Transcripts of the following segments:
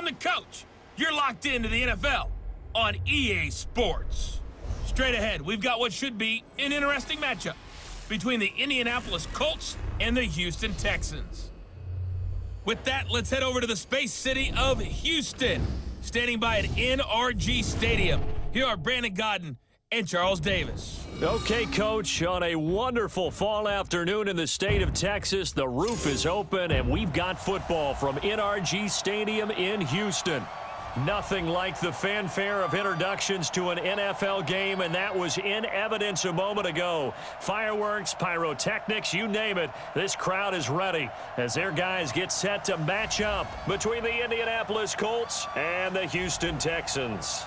the coach. You're locked into the NFL on EA Sports. Straight ahead, we've got what should be an interesting matchup between the Indianapolis Colts and the Houston Texans. With that, let's head over to the Space City of Houston. Standing by at NRG Stadium, here are Brandon Godden and Charles Davis. Okay, Coach, on a wonderful fall afternoon in the state of Texas, the roof is open and we've got football from NRG Stadium in Houston. Nothing like the fanfare of introductions to an NFL game, and that was in evidence a moment ago. Fireworks, pyrotechnics, you name it, this crowd is ready as their guys get set to match up between the Indianapolis Colts and the Houston Texans.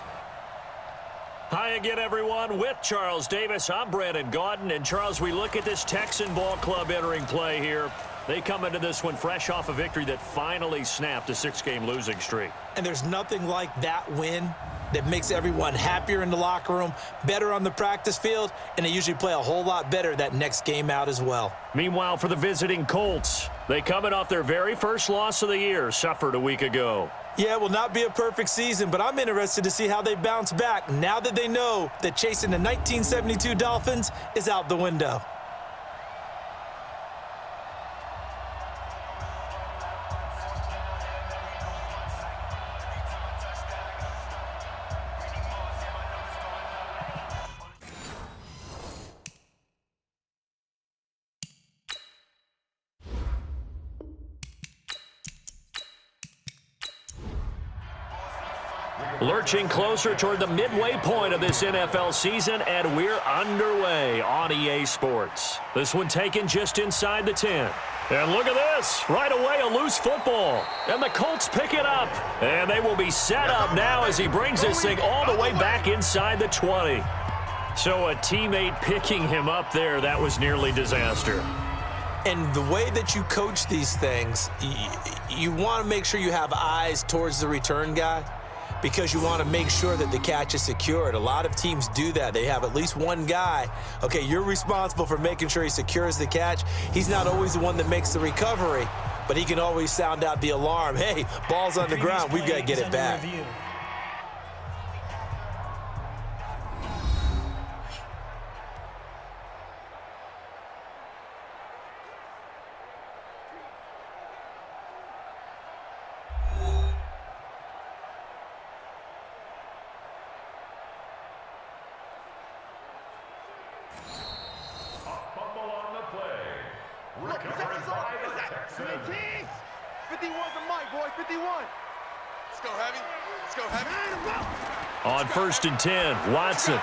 Hi again, everyone. With Charles Davis, I'm Brandon Godden. And, Charles, we look at this Texan ball club entering play here. They come into this one fresh off a victory that finally snapped a 6-game losing streak. And there's nothing like that win that makes everyone happier in the locker room, better on the practice field, and they usually play a whole lot better that next game out as well. Meanwhile, for the visiting Colts, they coming off their very first loss of the year, suffered a week ago. Yeah, it will not be a perfect season, but I'm interested to see how they bounce back now that they know that chasing the 1972 Dolphins is out the window. Lurching closer toward the midway point of this NFL season, and we're underway on EA Sports. This one taken just inside the 10. And look at this. Right away, a loose football. And the Colts pick it up. And they will be set up now as he brings this thing all the way back inside the 20. So a teammate picking him up there, that was nearly disaster. And the way that you coach these things, you want to make sure you have eyes towards the return guy, because you want to make sure that the catch is secured. A lot of teams do that. They have at least one guy. Okay, you're responsible for making sure he secures the catch. He's not always the one that makes the recovery, but he can always sound out the alarm. Hey, ball's on the ground. We've got to get it back. Look, Texas by the Texans. 51 to Mike, boy, 51. Let's go heavy. Let's go heavy. On 1st and 10, Watson.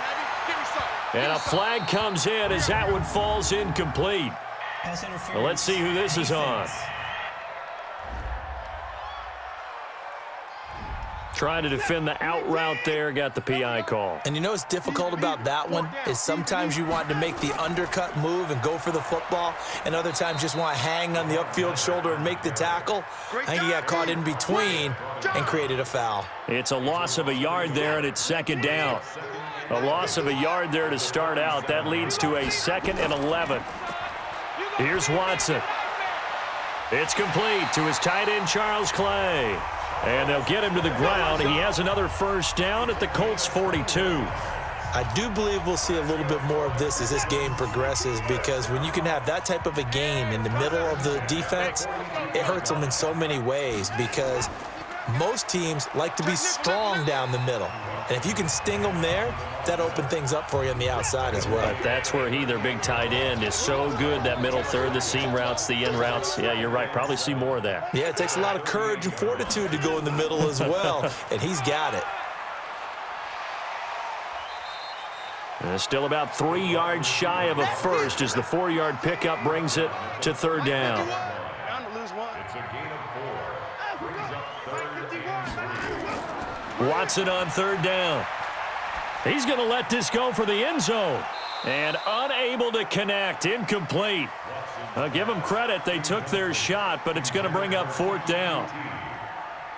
And a flag comes in as that one falls incomplete. Well, let's see who this is on. Trying to defend the out route there, got the PI call. And you know what's difficult about that one is sometimes you want to make the undercut move and go for the football, and other times just want to hang on the upfield shoulder and make the tackle. I think he got caught in between and created a foul. It's a loss of a yard there, and it's 2nd down. A loss of a yard there to start out. That leads to a 2nd and 11. Here's Watson. It's complete to his tight end, Charles Clay. And they'll get him to the ground. He has another 1st down at the Colts 42. I do believe we'll see a little bit more of this as this game progresses, because when you can have that type of a game in the middle of the defense, it hurts them in so many ways, because most teams like to be strong down the middle. And if you can sting them there, that opens things up for you on the outside as well. But that's where their big tight end, is so good, that middle third, the seam routes, the in routes. Yeah, you're right. Probably see more of that. Yeah, it takes a lot of courage and fortitude to go in the middle as well, and he's got it. And still about 3 yards shy of a first as the 4-yard pickup brings it to 3rd down. It's a gain of 4. Brings up 3rd. Watson on 3rd down. He's going to let this go for the end zone. And unable to connect, incomplete. I'll give them credit. They took their shot, but it's going to bring up 4th down.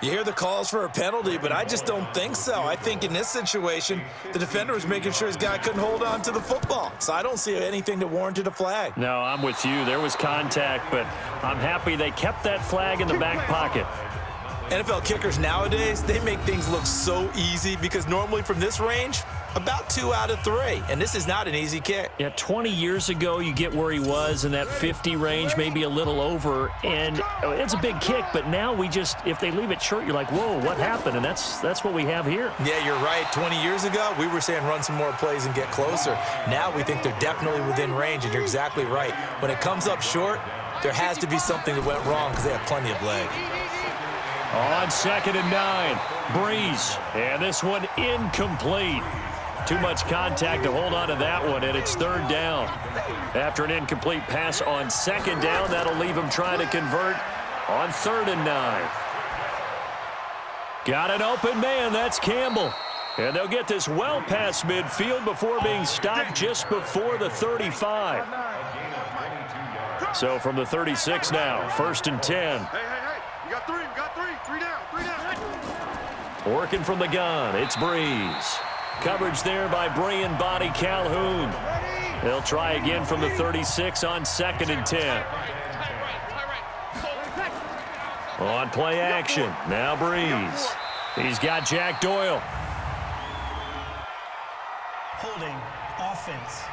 You hear the calls for a penalty, but I just don't think so. I think in this situation, the defender was making sure his guy couldn't hold on to the football. So I don't see anything that warranted a flag. No, I'm with you. There was contact, but I'm happy they kept that flag in the back pocket. NFL kickers nowadays, they make things look so easy because normally from this range, about 2 out of 3. And this is not an easy kick. Yeah, 20 years ago, you get where he was in that 50 range, maybe a little over. And it's a big kick, but now we just, if they leave it short, you're like, whoa, what happened? And that's what we have here. Yeah, you're right. 20 years ago, we were saying run some more plays and get closer. Now we think they're definitely within range, and you're exactly right. When it comes up short, there has to be something that went wrong because they have plenty of leg. On 2nd and 9, Breeze. And this one incomplete. Too much contact to hold on to that one, and it's 3rd down. After an incomplete pass on 2nd down, that'll leave him trying to convert on 3rd and 9. Got an open man, that's Campbell. And they'll get this well past midfield before being stopped just before the 35. So from the 36 now, 1st and 10. Hey, you got 3, three down. Working from the gun, it's Breeze. Coverage there by Brian Body Calhoun. They'll try again from the 36 on 2nd and 10. On play action, now Breeze. He's got Jack Doyle. Holding offense.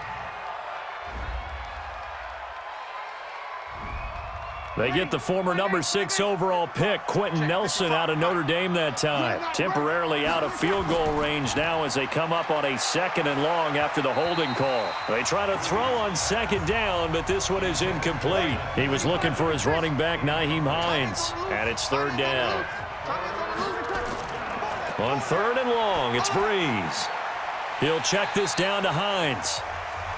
They get the former number 6 overall pick, Quentin Nelson, out of Notre Dame that time. Temporarily out of field goal range now as they come up on a 2nd and long after the holding call. They try to throw on 2nd down, but this one is incomplete. He was looking for his running back, Nyheim Hines, and it's 3rd down. On 3rd and long, it's Breeze. He'll check this down to Hines,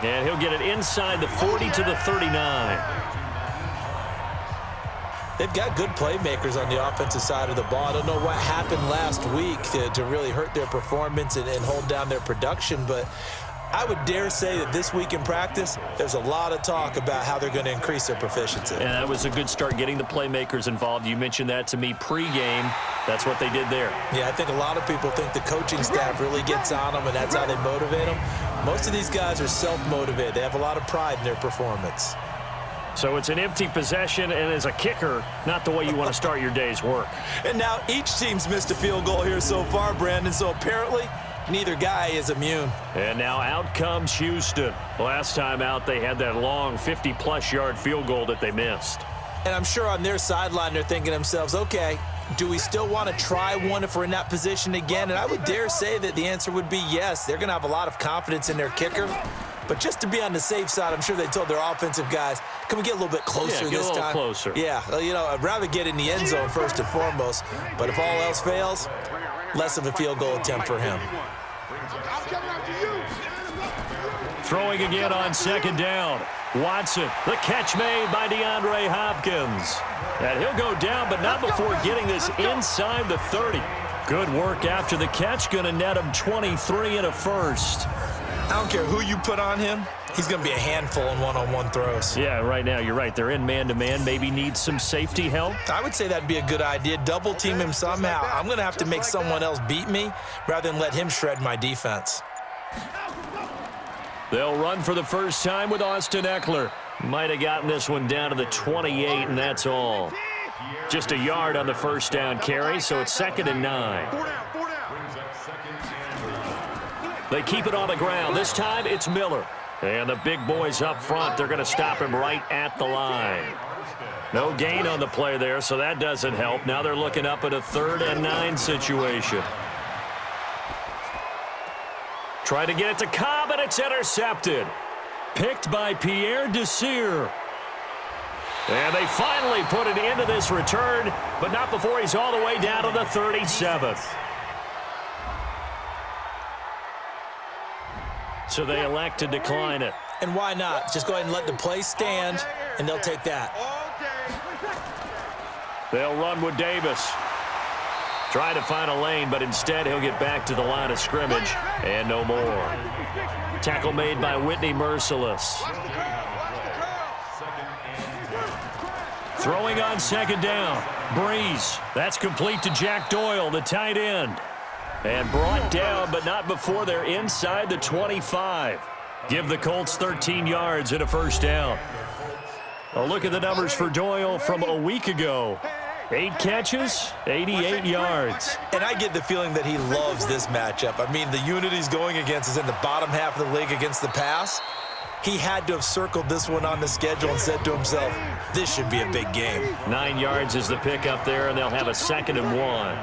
and he'll get it inside the 40 to the 39. They've got good playmakers on the offensive side of the ball. I don't know what happened last week to really hurt their performance and hold down their production, but I would dare say that this week in practice, there's a lot of talk about how they're going to increase their proficiency. And that was a good start getting the playmakers involved. You mentioned that to me pregame. That's what they did there. Yeah, I think a lot of people think the coaching staff really gets on them, and that's how they motivate them. Most of these guys are self-motivated. They have a lot of pride in their performance. So it's an empty possession, and as a kicker, not the way you want to start your day's work. And now each team's missed a field goal here so far, Brandon, so apparently neither guy is immune. And now out comes Houston. Last time out, they had that long 50-plus yard field goal that they missed. And I'm sure on their sideline they're thinking to themselves, okay, do we still want to try one if we're in that position again? And I would dare say that the answer would be yes. They're going to have a lot of confidence in their kicker. But just to be on the safe side, I'm sure they told their offensive guys, can we get a little bit closer this time? Yeah, get a little closer. Yeah, you know, I'd rather get in the end zone first and foremost. But if all else fails, less of a field goal attempt for him. Throwing again on 2nd down. Watson, the catch made by DeAndre Hopkins. And he'll go down, but not before getting this inside the 30. Good work after the catch, going to net him 23 and a first. I don't care who you put on him. He's going to be a handful in one-on-one throws. Yeah, right now, you're right. They're in man-to-man. Maybe need some safety help. I would say that'd be a good idea. Double team him somehow. I'm going to have to make someone else beat me rather than let him shred my defense. They'll run for the first time with Austin Eckler. Might have gotten this one down to the 28, and that's all. Just a yard on the first down carry, so it's 2nd and 9. They keep it on the ground. This time, it's Miller. And the big boys up front, they're going to stop him right at the line. No gain on the play there, so that doesn't help. Now they're looking up at a 3rd and 9 situation. Try to get it to Cobb, and it's intercepted. Picked by Pierre Desir. And they finally put it into this return, but not before he's all the way down to the 37th. So they elect to decline it. And why not? Just go ahead and let the play stand, and they'll take that. They'll run with Davis. Try to find a lane, but instead he'll get back to the line of scrimmage, and no more. Tackle made by Whitney Merciless. Throwing on 2nd down. Breeze. That's complete to Jack Doyle, the tight end. And brought down, but not before they're inside the 25. Give the Colts 13 yards and a first down. A look at the numbers for Doyle from a week ago. 8 catches, 88 yards. And I get the feeling that he loves this matchup. I mean, the unit he's going against is in the bottom half of the league against the pass. He had to have circled this one on the schedule and said to himself, this should be a big game. 9 yards is the pickup there, and they'll have a 2nd and 1.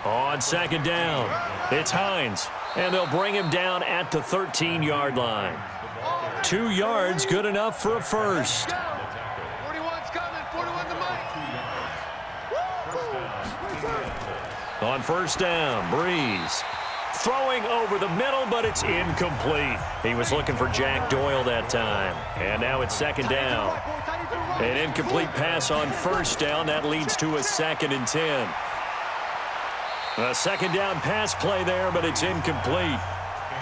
On 2nd down, it's Hines, and they'll bring him down at the 13-yard line. 2 yards, good enough for a first. 41's coming, 41 to Mike. On 1st down, Breeze. Throwing over the middle, but it's incomplete. He was looking for Jack Doyle that time. And now it's 2nd down. An incomplete pass on 1st down. That leads to a 2nd and 10. A 2nd down pass play there, but it's incomplete.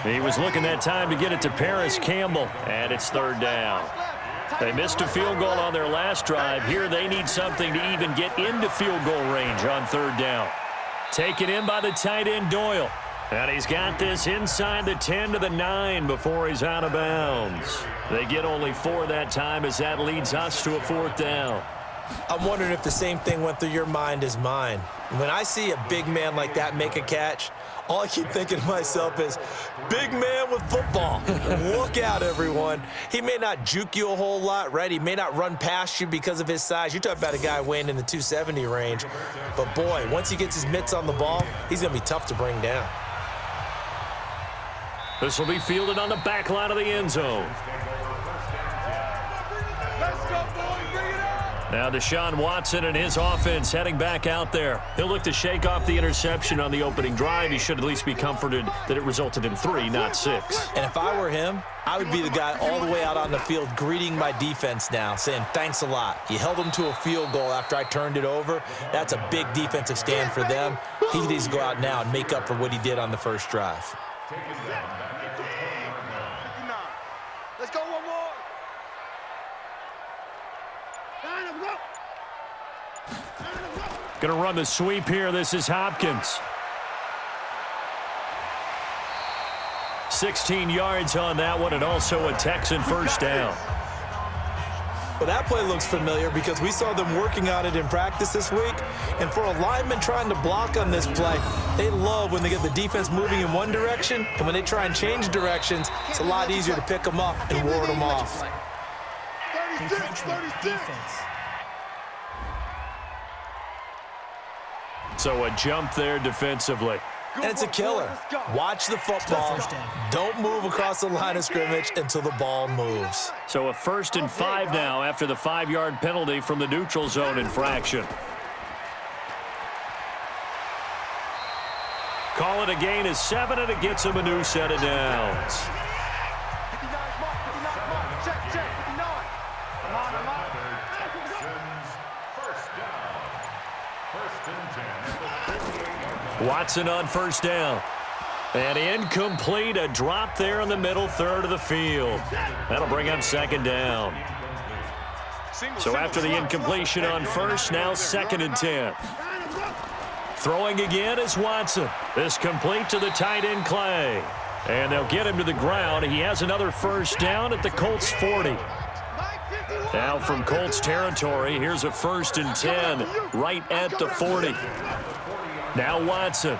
He was looking that time to get it to Paris Campbell, and it's 3rd down. They missed a field goal on their last drive. Here they need something to even get into field goal range on 3rd down. Taken in by the tight end Doyle. And he's got this inside the 10 to the 9 before he's out of bounds. They get only 4 that time as that leads us to a 4th down. I'm wondering if the same thing went through your mind as mine. When I see a big man like that make a catch, all I keep thinking to myself is, big man with football. Look out, everyone. He may not juke you a whole lot, right? He may not run past you because of his size. You're talking about a guy weighing in the 270 range. But, boy, once he gets his mitts on the ball, he's going to be tough to bring down. This will be fielded on the back line of the end zone. Let's go, boys, bring it up. Now Deshaun Watson and his offense heading back out there. He'll look to shake off the interception on the opening drive. He should at least be comforted that it resulted in 3, not 6. And if I were him, I would be the guy all the way out on the field greeting my defense now, saying thanks a lot. You held them to a field goal after I turned it over. That's a big defensive stand for them. He needs to go out now and make up for what he did on the first drive. Let's go one more. Going to run the sweep here. This is Hopkins. 16 yards on that one, and also a Texan 1st down. Well, that play looks familiar because we saw them working on it in practice this week. And for a lineman trying to block on this play, they love when they get the defense moving in one direction. And when they try and change directions, it's a lot easier to pick them up and ward them off. 36, 36. Defense. So a jump there defensively. And it's a killer. Watch the football. Don't move across the line of scrimmage until the ball moves. So a 1st and 5 now after the 5-yard penalty from the neutral zone infraction. Call it a gain of 7, and it gets him a new set of downs. 59's mark, 59's mark. Check, 59. Come on, come on. Watson on 1st down. And incomplete, a drop there in the middle third of the field. That'll bring up 2nd down. So after the incompletion on 1st, now 2nd and 10. Throwing again is Watson. This complete to the tight end Clay. And they'll get him to the ground. He has another 1st down at the Colts 40. Now from Colts territory, here's a 1st and 10 right at the 40. Now Watson.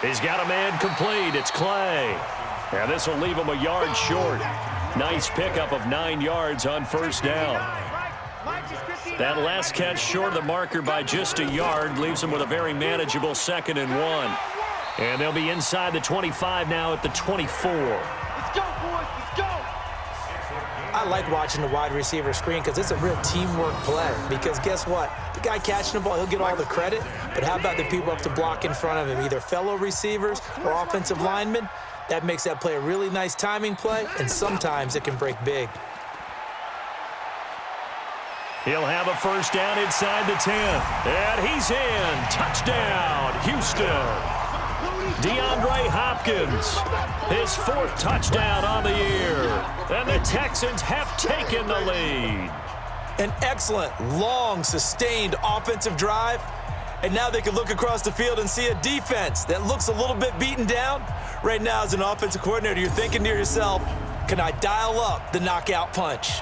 He's got a man complete. It's Clay. And this will leave him a yard short. Nice pickup of 9 yards on 1st down. That last catch short of the marker by just a yard leaves him with a very manageable 2nd and 1. And they'll be inside the 25 now at the 24. Let's go, boys. Let's go. I like watching the wide receiver screen because it's a real teamwork play. Because guess what? The guy catching the ball, he'll get all the credit. But how about the people up to block in front of him, either fellow receivers or offensive linemen? That makes that play a really nice timing play, and sometimes it can break big. He'll have a 1st down inside the 10. And he's in. Touchdown, Houston. DeAndre Hopkins, his 4th touchdown on the year. And the Texans have taken the lead. An excellent, long, sustained offensive drive. And now they can look across the field and see a defense that looks a little bit beaten down. Right now, as an offensive coordinator, you're thinking to yourself, can I dial up the knockout punch?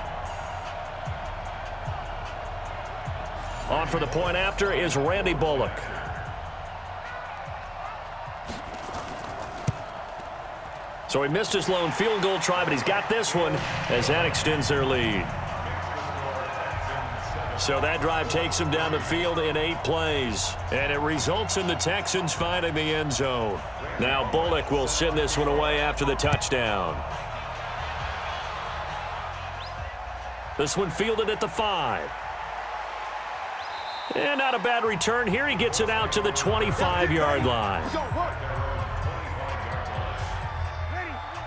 On for the point after is Randy Bullock. So he missed his lone field goal try, but he's got this one as that extends their lead. So that drive takes him down the field in 8 plays, and it results in the Texans finding the end zone. Now Bullock will send this one away after the touchdown. This one fielded at the 5. And not a bad return here. He gets it out to the 25-yard line.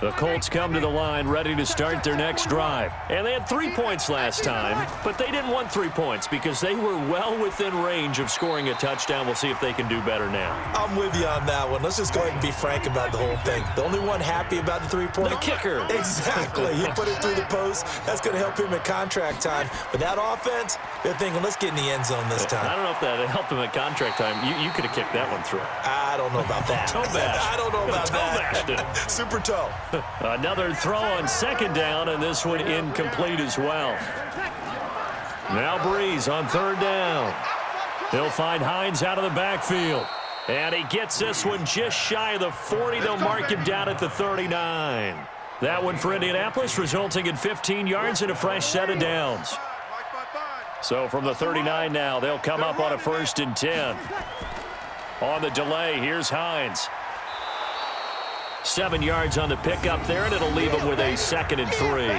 The Colts come to the line ready to start their next drive. And they had 3 points last time, but they didn't want 3 points because they were well within range of scoring a touchdown. We'll see if they can do better now. I'm with you on that one. Let's just go ahead and be frank about the whole thing. The only one happy about the 3-point. The kicker. Exactly. He put it through the post. That's going to help him at contract time. But that offense, they're thinking, let's get in the end zone this time. I don't know if that helped him at contract time. You could have kicked that one through. I don't know about that. Toe bash. I don't know about that. Toe bashed it. Super toe. Another throw on second down, and this one incomplete as well. Now Breeze on third down. He'll find Hines out of the backfield. And he gets this one just shy of the 40. They'll mark him down at the 39. That one for Indianapolis, resulting in 15 yards and a fresh set of downs. So from the 39 now, they'll come up on a 1st and 10. On the delay, here's Hines. 7 yards on the pickup there, and it'll leave him with a 2nd and 3.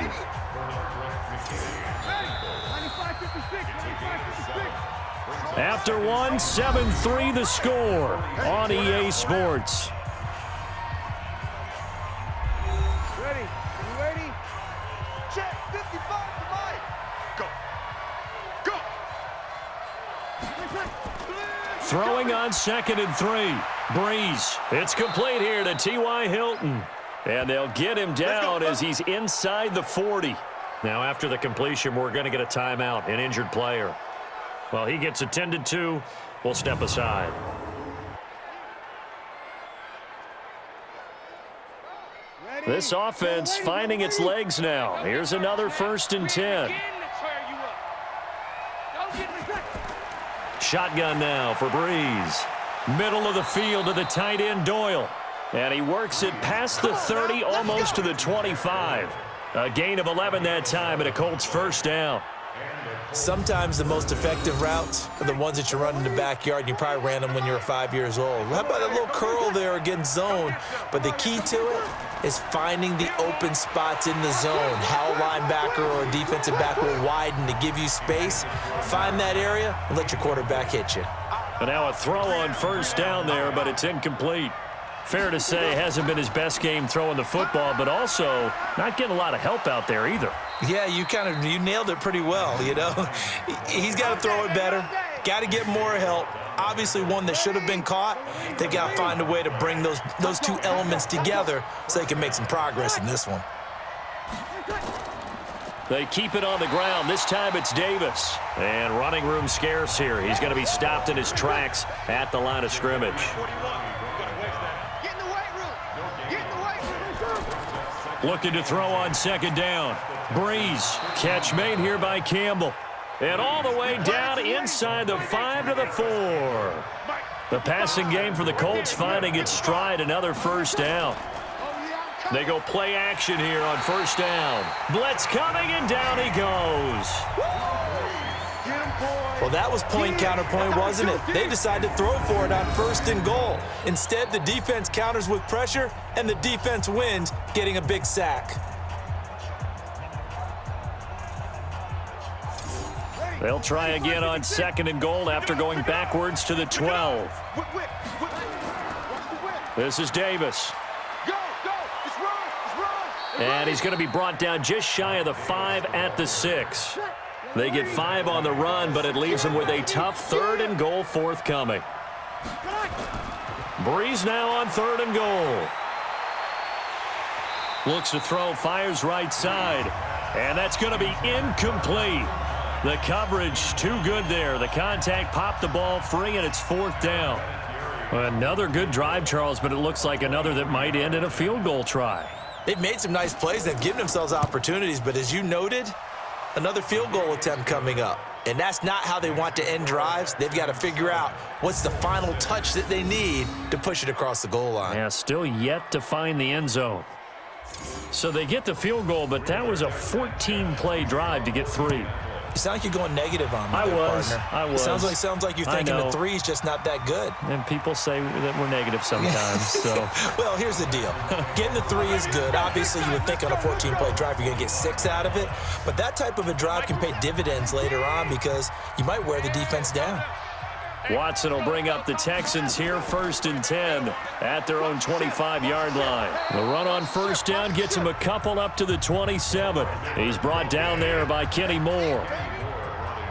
After one, 7-3 the score on EA Sports. Ready? You ready? Check 55 to Mike. Go. Go. Throwing on 2nd and 3. Breeze. It's complete here to T.Y. Hilton. And they'll get him down as he's inside the 40. Now after the completion, we're going to get a timeout, an injured player. Well, he gets attended to. We'll step aside. This offense finding its legs now. Here's another 1st and 10. Shotgun now for Breeze. Middle of the field to the tight end, Doyle. And he works it past the 30, almost to the 25. A gain of 11 that time, and a Colts 1st down. Sometimes the most effective routes are the ones that you run in the backyard, and you probably ran them when you were 5 years old. How about that little curl there against zone? But the key to it is finding the open spots in the zone. How a linebacker or a defensive back will widen to give you space. Find that area and let your quarterback hit you. And now a throw on 1st down there, but it's incomplete. Fair to say, hasn't been his best game throwing the football, but also not getting a lot of help out there either. Yeah, you nailed it pretty well, you know. He's got to throw it better. Got to get more help. Obviously one that should have been caught. They got to find a way to bring those two elements together so they can make some progress in this one. They keep it on the ground. This time it's Davis. And running room scarce here. He's going to be stopped in his tracks at the line of scrimmage. Looking to throw on 2nd down. Breeze. Catch made here by Campbell. And all the way down inside the 5 to the 4. The passing game for the Colts finding its stride. Another 1st down. They go play action here on 1st down. Blitz coming, and down he goes. Well, that was point counterpoint, wasn't it? They decided to throw for it on 1st and goal. Instead, the defense counters with pressure, and the defense wins, getting a big sack. They'll try again on 2nd and goal after going backwards to the 12. This is Davis. And he's going to be brought down just shy of the 5 at the 6. They get 5 on the run, but it leaves them with a tough 3rd and goal forthcoming. Breeze now on 3rd and goal. Looks to throw, fires right side. And that's going to be incomplete. The coverage too good there. The contact popped the ball free, and it's 4th down. Another good drive, Charles, but it looks like another that might end in a field goal try. They've made some nice plays. They've given themselves opportunities, but as you noted, another field goal attempt coming up. And that's not how they want to end drives. They've got to figure out what's the final touch that they need to push it across the goal line. Yeah, still yet to find the end zone. So they get the field goal, but that was a 14-play drive to get 3. You sound like you're going negative on me, partner. I was. Sounds like you're thinking the 3's just not that good. And people say that we're negative sometimes. So. Well, here's the deal. Getting the 3 is good. Obviously, you would think on a 14-play drive you're going to get 6 out of it. But that type of a drive can pay dividends later on because you might wear the defense down. Watson will bring up the Texans here 1st and 10 at their own 25-yard line. The run on 1st down gets him a couple up to the 27. He's brought down there by Kenny Moore.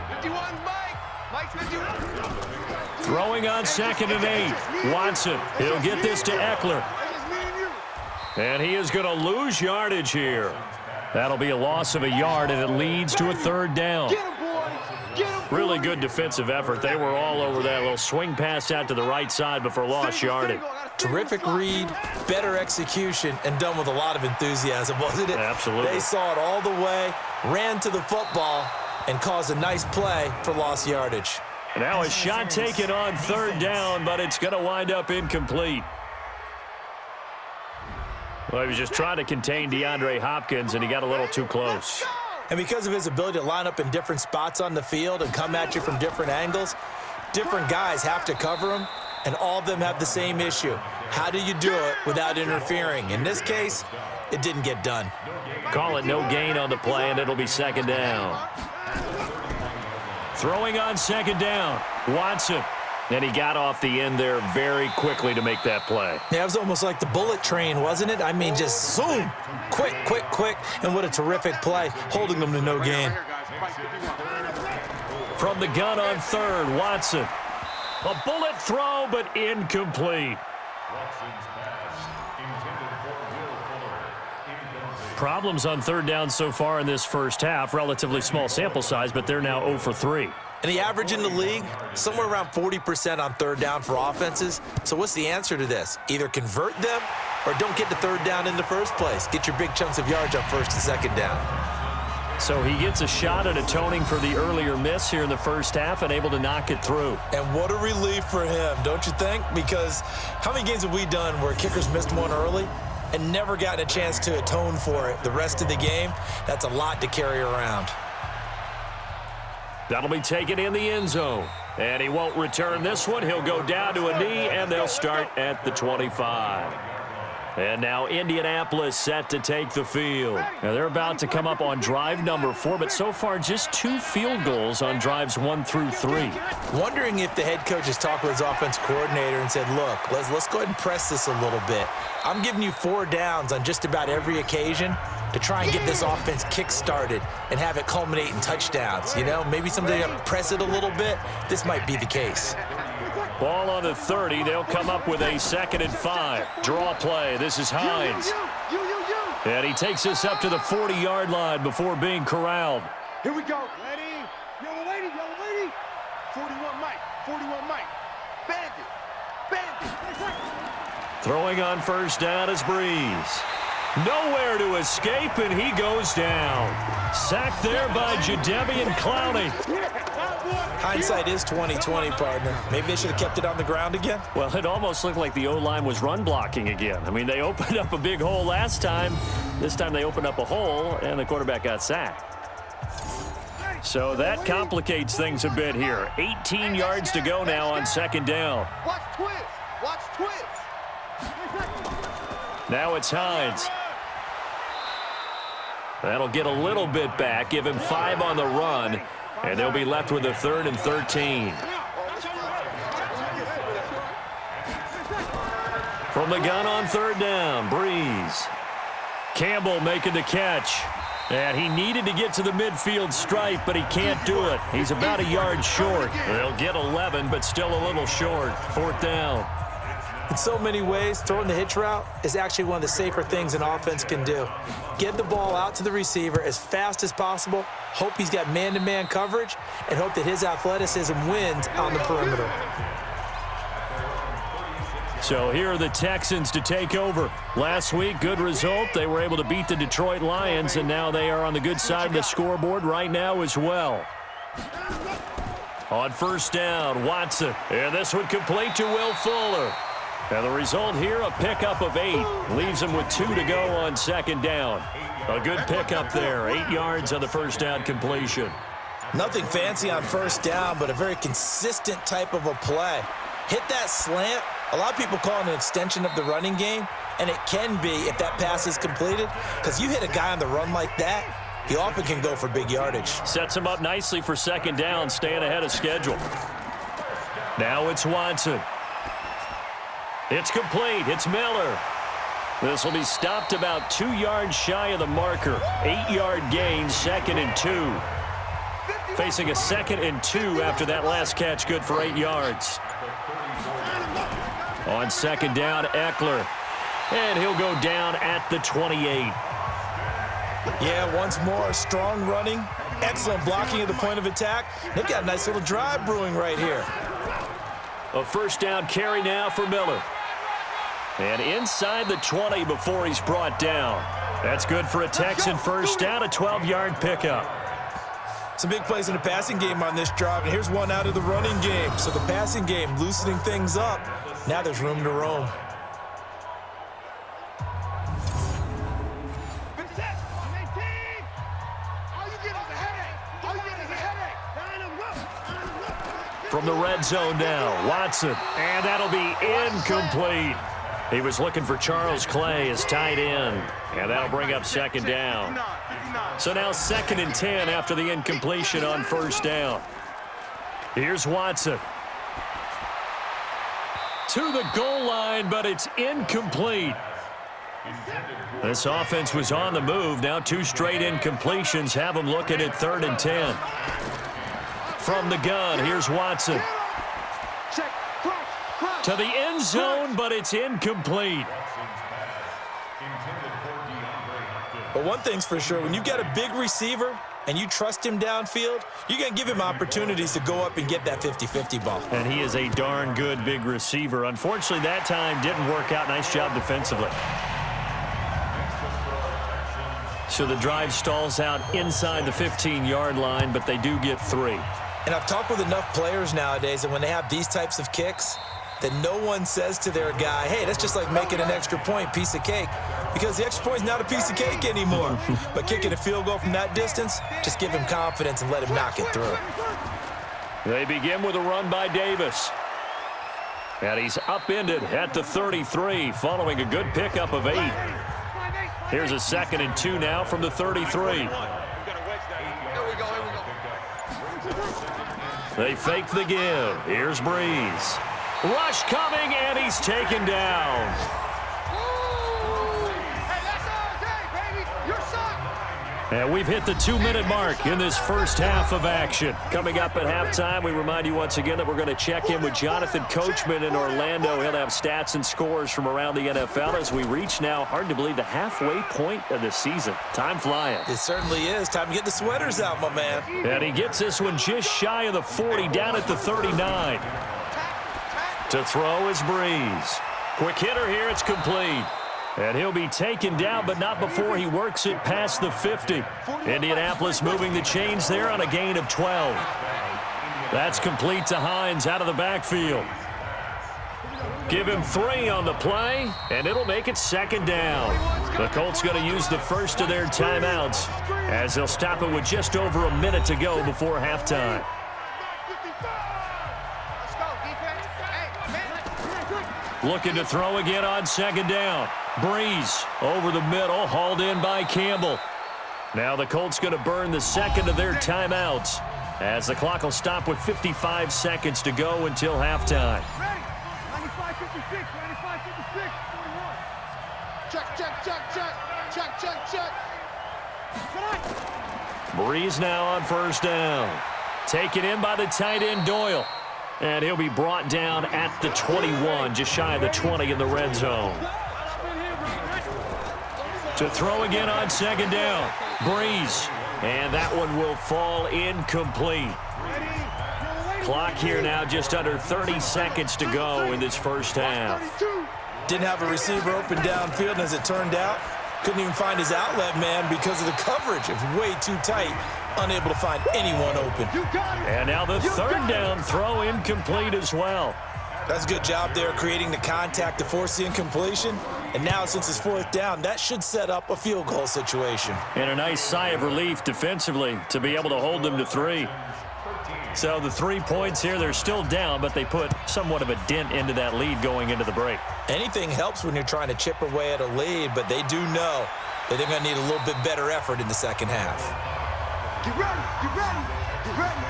51, Mike 51. Throwing on 2nd and 8. Watson, he'll get this to Eckler. And he is going to lose yardage here. That'll be a loss of a yard, and it leads to a 3rd down. Really good defensive effort. They were all over that little swing pass out to the right side before lost yardage. Terrific read, better execution, and done with a lot of enthusiasm, wasn't it? Absolutely. They saw it all the way, ran to the football, and caused a nice play for lost yardage. Now a shot taken on 3rd down, but it's going to wind up incomplete. Well, he was just trying to contain DeAndre Hopkins, and he got a little too close. And because of his ability to line up in different spots on the field and come at you from different angles, different guys have to cover him, and all of them have the same issue. How do you do it without interfering? In this case, it didn't get done. Call it no gain on the play, and it'll be 2nd down. Throwing on 2nd down, Watson. And he got off the end there very quickly to make that play. Yeah, it was almost like the bullet train, wasn't it? I mean, just zoom, quick, quick, quick, and what a terrific play, holding them to no gain. From the gun on 3rd, Watson. A bullet throw, but incomplete. Problems on 3rd down so far in this first half. Relatively small sample size, but they're now 0 for 3. And the average in the league, somewhere around 40% on 3rd down for offenses. So what's the answer to this? Either convert them or don't get the 3rd down in the first place. Get your big chunks of yards on 1st and 2nd down. So he gets a shot at atoning for the earlier miss here in the first half and able to knock it through. And what a relief for him, don't you think? Because how many games have we done where kickers missed one early and never gotten a chance to atone for it the rest of the game? That's a lot to carry around. That'll be taken in the end zone. And he won't return this one. He'll go down to a knee, and they'll start at the 25. And now Indianapolis set to take the field. Now they're about to come up on drive number 4, but so far just 2 field goals on drives 1 through 3. Wondering if the head coach has talked with his offense coordinator and said, look, let's go ahead and press this a little bit. I'm giving you 4 downs on just about every occasion to try and get this offense kick-started and have it culminate in touchdowns. You know, maybe someday to press it a little bit. This might be the case. Ball on the 30. They'll come up with a 2nd and 5. Draw play. This is Hines. And he takes this up to the 40-yard line before being corralled. Here we go. Ready? Yellow lady, yellow lady. 41 Mike, 41 Mike. Bandit, bandit. Throwing on 1st down is Breeze. Nowhere to escape, and he goes down. Sacked there by Jadeveon Clowney. Hindsight is 20/20, partner. Maybe they should have kept it on the ground again. Well, it almost looked like the O-line was run blocking again. I mean, they opened up a big hole last time. This time they opened up a hole, and the quarterback got sacked. So that complicates things a bit here. 18 yards to go now on 2nd down. Watch twist. Watch twist. Now it's Hines. That'll get a little bit back, give him 5 on the run, and they'll be left with a 3rd and 13. From the gun on 3rd down, Breeze. Campbell making the catch. And he needed to get to the midfield stripe, but he can't do it. He's about a yard short. They'll get 11, but still a little short. 4th down. In so many ways, throwing the hitch route is actually one of the safer things an offense can do. Get the ball out to the receiver as fast as possible, hope he's got man-to-man coverage, and hope that his athleticism wins on the perimeter. So here are the Texans to take over. Last week, good result. They were able to beat the Detroit Lions, and now they are on the good side of the scoreboard right now as well. On first down, Watson. And this one complete to Will Fuller. And the result here, a pickup of 8. Leaves him with 2 to go on second down. A good pickup there. 8 yards on the first down completion. Nothing fancy on first down, but a very consistent type of a play. Hit that slant. A lot of people call it an extension of the running game, and it can be if that pass is completed, because you hit a guy on the run like that, he often can go for big yardage. Sets him up nicely for second down, staying ahead of schedule. Now it's Watson. It's complete. It's Miller. This will be stopped about 2 yards shy of the marker. 8-yard gain, 2nd and 2. Facing a 2nd and 2 after that last catch, good for 8 yards. On second down, Eckler. And he'll go down at the 28. Yeah, once more, strong running, excellent blocking at the point of attack. They've got a nice little drive brewing right here. A first down carry now for Miller. And inside the 20 before he's brought down. That's good for a Texan first down, a 12-yard pickup. Some big plays in the passing game on this drive, and here's one out of the running game. So the passing game loosening things up. Now there's room to roam. From the red zone now, Watson. And that'll be incomplete. He was looking for Charles Clay as tight end. And that'll bring up second down. So now 2nd and 10 after the incompletion on first down. Here's Watson. To the goal line, but it's incomplete. This offense was on the move. Now 2 straight incompletions have them looking at 3rd and 10. From the gun, here's Watson. To the end zone, but it's incomplete. But one thing's for sure, when you've got a big receiver and you trust him downfield, you're going to give him opportunities to go up and get that 50-50 ball. And he is a darn good big receiver. Unfortunately, that time didn't work out. Nice job defensively. So the drive stalls out inside the 15-yard line, but they do get 3. And I've talked with enough players nowadays that when they have these types of kicks, that no one says to their guy, hey, that's just like making an extra point, piece of cake. Because the extra point is not a piece of cake anymore. But kicking a field goal from that distance, just give him confidence and let him knock it through. They begin with a run by Davis. And he's upended at the 33 following a good pickup of 8. Here's a 2nd and 2 now from the 33. They fake the give. Here's Breeze. Rush coming, and he's taken down. And we've hit the 2-minute mark in this first half of action. Coming up at halftime, we remind you once again that we're going to check in with Jonathan Coachman in Orlando. He'll have stats and scores from around the NFL as we reach now, hard to believe, the halfway point of the season. Time flying. It certainly is. Time to get the sweaters out, my man. And he gets this one just shy of the 40, down at the 39. To throw is Breeze. Quick hitter here, it's complete. And he'll be taken down, but not before he works it past the 50. Indianapolis moving the chains there on a gain of 12. That's complete to Hines out of the backfield. Give him 3 on the play, and it'll make it second down. The Colts going to use the first of their timeouts as they'll stop it with just over a minute to go before halftime. Looking to throw again on second down. Breeze over the middle, hauled in by Campbell. Now the Colts going to burn the second of their timeouts as the clock will stop with 55 seconds to go until halftime. 95-56, 95-56, 41. Check. Breeze now on first down. Taken in by the tight end Doyle. And he'll be brought down at the 21, just shy of the 20 in the red zone. To throw again on second down. Breeze. And that one will fall incomplete. Clock here now just under 30 seconds to go in this first half. Didn't have a receiver open downfield, and as it turned out, couldn't even find his outlet man because of the coverage. It was way too tight. unable to find anyone open. And now the third down throw incomplete as well. That's a good job there creating the contact to force the incompletion. And now since it's fourth down, that should set up a field goal situation. And a nice sigh of relief defensively to be able to hold them to 3. So the 3 points here, they're still down, but they put somewhat of a dent into that lead going into the break. Anything helps when you're trying to chip away at a lead, but they do know that they're going to need a little bit better effort in the second half. Get ready, get ready, get ready.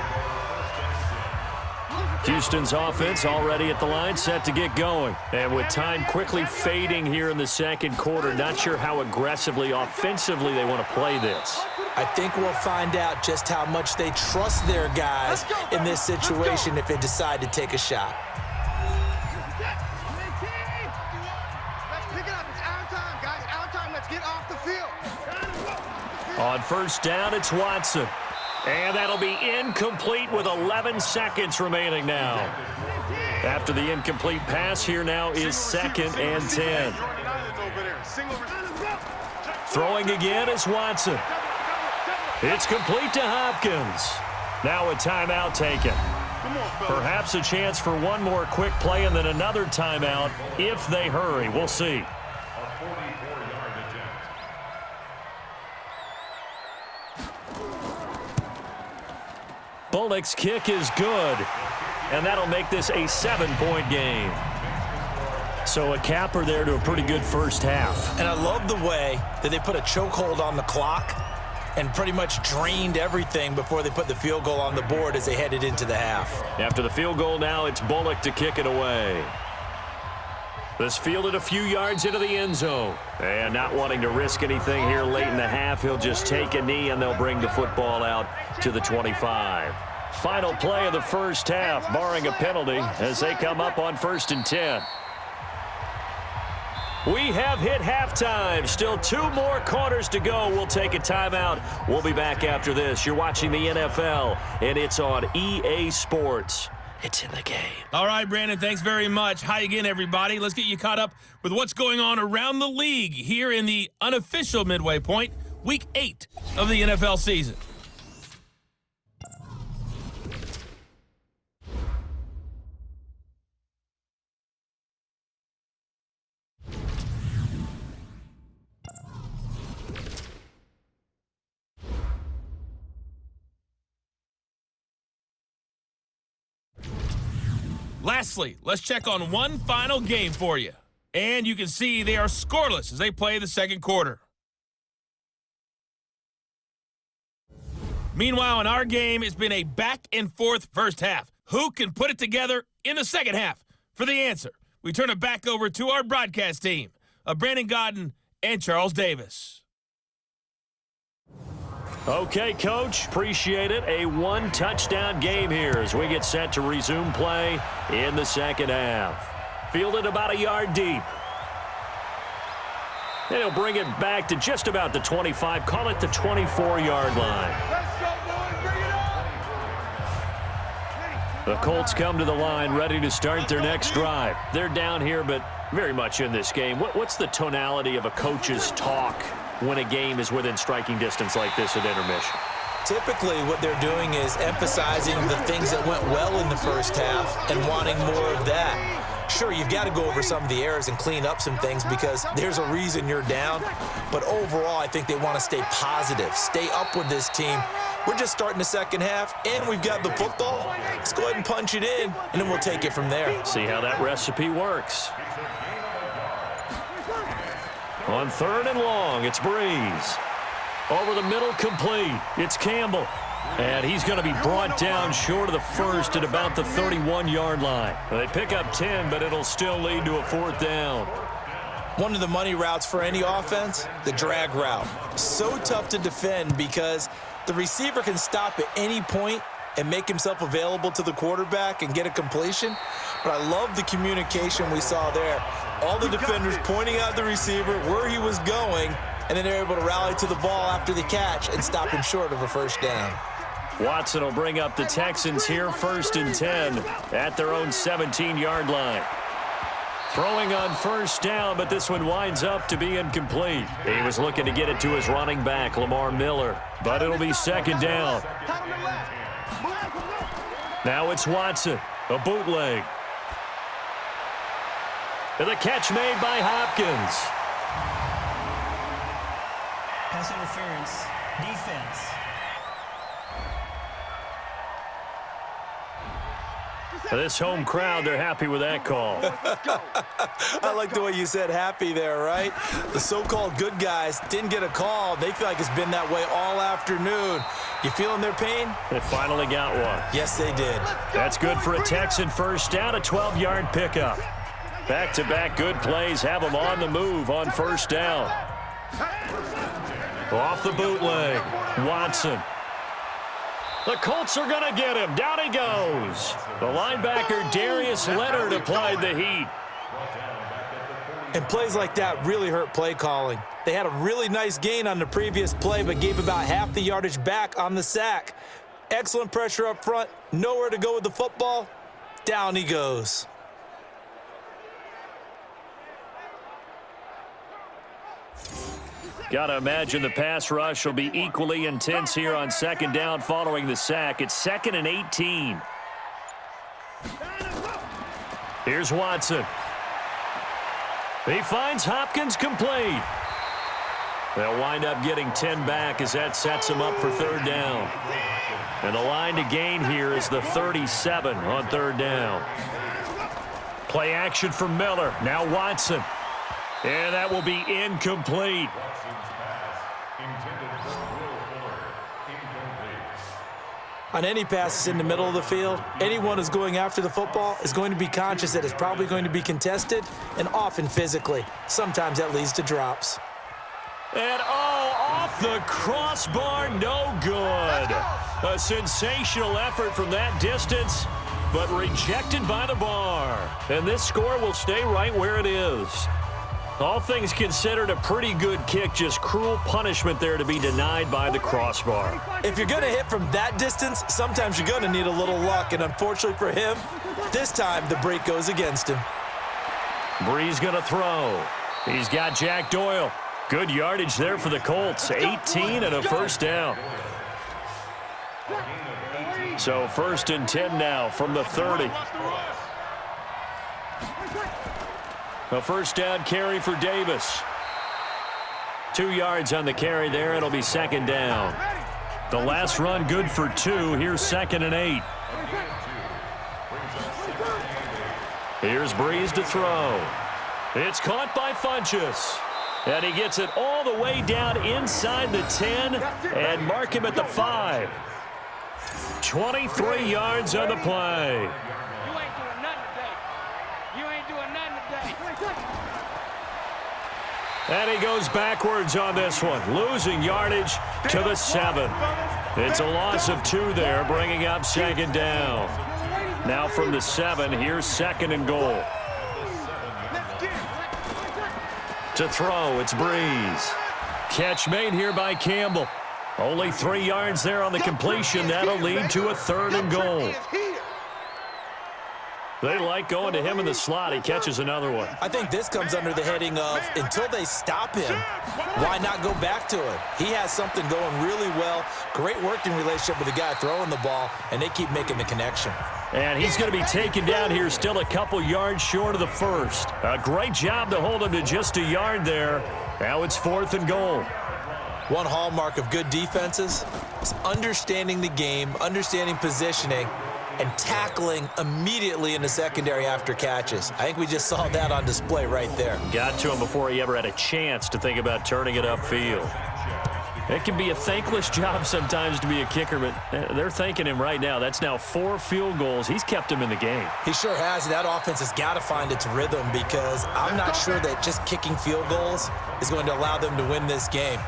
Houston's offense already at the line, set to get going. And with time quickly fading here in the second quarter, not sure how aggressively, offensively they want to play this. I think we'll find out just how much they trust their guys in this situation if they decide to take a shot. Let's pick it up. It's out time, guys. Out time. Let's get off the field. On first down, it's Watson. And that'll be incomplete with 11 seconds remaining now. After the incomplete pass, here now is 2nd and 10. Throwing again is Watson. It's complete to Hopkins. Now a timeout taken. Perhaps a chance for one more quick play and then another timeout if they hurry. We'll see. Bullock's kick is good, and that'll make this a 7-point game. So a capper there to a pretty good first half. And I love the way that they put a chokehold on the clock and pretty much drained everything before they put the field goal on the board as they headed into the half. After the field goal now, it's Bullock to kick it away. This fielded a few yards into the end zone. And not wanting to risk anything here late in the half, he'll just take a knee and they'll bring the football out to the 25. Final play of the first half, barring a penalty, as they come up on 1st and 10. We have hit halftime. Still 2 more quarters to go. We'll take a timeout. We'll be back after this. You're watching the NFL, and it's on EA Sports. It's in the game. All right, Brandon, thanks very much. Hi again, everybody. Let's get you caught up with what's going on around the league here in the unofficial midway point, Week 8 of the NFL season. Lastly, let's check on one final game for you. And you can see they are scoreless as they play the second quarter. Meanwhile, in our game, it's been a back-and-forth first half. Who can put it together in the second half? For the answer, we turn it back over to our broadcast team of Brandon Godden and Charles Davis. Okay, Coach, appreciate it. A 1-touchdown game here as we get set to resume play in the second half. Fielded about a yard deep. And he'll bring it back to just about the 25, call it the 24-yard line. Let's go, boys. Bring it on. The Colts come to the line ready to start their next drive. They're down here, but very much in this game. What's the tonality of a coach's talk when a game is within striking distance like this at intermission? Typically, what they're doing is emphasizing the things that went well in the first half and wanting more of that. Sure, you've got to go over some of the errors and clean up some things because there's a reason you're down. But overall, I think they want to stay positive, stay up with this team. We're just starting the second half, and we've got the football. Let's go ahead and punch it in, and then we'll take it from there. See how that recipe works. On 3rd and long, it's Breeze. Over the middle, complete. It's Campbell. And he's going to be brought down short of the first at about the 31-yard line. They pick up 10, but it'll still lead to a 4th down. One of the money routes for any offense, the drag route. So tough to defend because the receiver can stop at any point and make himself available to the quarterback and get a completion. But I love the communication we saw there. All the defenders pointing out the receiver, where he was going, and then they're able to rally to the ball after the catch and stop him short of a first down. Watson will bring up the Texans here 1st and 10 at their own 17-yard line. Throwing on first down, but this one winds up to be incomplete. He was looking to get it to his running back, Lamar Miller, but it'll be second down. Now it's Watson, a bootleg. And the catch made by Hopkins. Pass interference. Defense. This home crowd, they're happy with that call. I like the way you said happy there, right? The so-called good guys didn't get a call. They feel like it's been that way all afternoon. You feeling their pain? They finally got one. Yes, they did. That's good for a Texan first down, a 12-yard pickup. Back-to-back good plays have them on the move on first down. Off the bootleg, Watson. The Colts are going to get him. Down he goes. The linebacker, Darius Leonard, applied the heat. And plays like that really hurt play calling. They had a really nice gain on the previous play, but gave about half the yardage back on the sack. Excellent pressure up front. Nowhere to go with the football. Down he goes. Got to imagine the pass rush will be equally intense here on second down following the sack. It's 2nd and 18. Here's Watson. He finds Hopkins complete. They'll wind up getting 10 back as that sets them up for third down. And the line to gain here is the 37 on third down. Play action for Miller. Now Watson. And that will be incomplete. On any passes in the middle of the field, anyone who's going after the football is going to be conscious that it's probably going to be contested and often physically. Sometimes that leads to drops. And off the crossbar, no good. A sensational effort from that distance, but rejected by the bar. And this score will stay right where it is. All things considered, a pretty good kick, just cruel punishment there to be denied by the crossbar. If you're going to hit from that distance, sometimes you're going to need a little luck, and unfortunately for him, this time the break goes against him. Brees going to throw. He's got Jack Doyle. Good yardage there for the Colts, 18 and a first down. So 1st and 10 now from the 30. A first down carry for Davis. 2 yards on the carry there. It'll be second down. The last run good for 2. Here's 2nd and 8. Here's Brees to throw. It's caught by Funchess. And he gets it all the way down inside the 10 and mark him at the 5. 23 yards on the play. And he goes backwards on this one, losing yardage to the 7. It's a loss of 2 there, bringing up second down. Now from the 7, here's 2nd and goal. To throw, it's Brees. Catch made here by Campbell. Only 3 yards there on the completion. That'll lead to a 3rd and goal. They like going to him in the slot. He catches another one. I think this comes under the heading of, until they stop him, why not go back to it? He has something going really well. Great working relationship with the guy throwing the ball, and they keep making the connection. And he's going to be taken down here, still a couple yards short of the 1st. A great job to hold him to just a yard there. Now it's 4th and goal. One hallmark of good defenses is understanding the game, understanding positioning, and tackling immediately in the secondary after catches. I think we just saw that on display right there. Got to him before he ever had a chance to think about turning it upfield. It can be a thankless job sometimes to be a kicker, but they're thanking him right now. That's now 4 field goals. He's kept him in the game. He sure has. That offense has got to find its rhythm, because I'm not sure that just kicking field goals is going to allow them to win this game.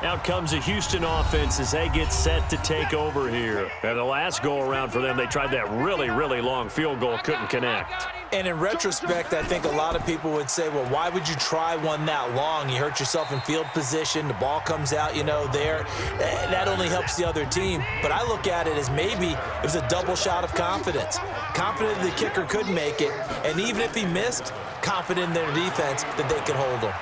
Out comes the Houston offense as they get set to take over here. And the last go-around for them, they tried that really, really long field goal, couldn't connect. And in retrospect, I think a lot of people would say, well, why would you try one that long? You hurt yourself in field position. The ball comes out, there. That only helps the other team. But I look at it as maybe it was a double shot of confidence. Confident the kicker could make it. And even if he missed, confident in their defense that they could hold him.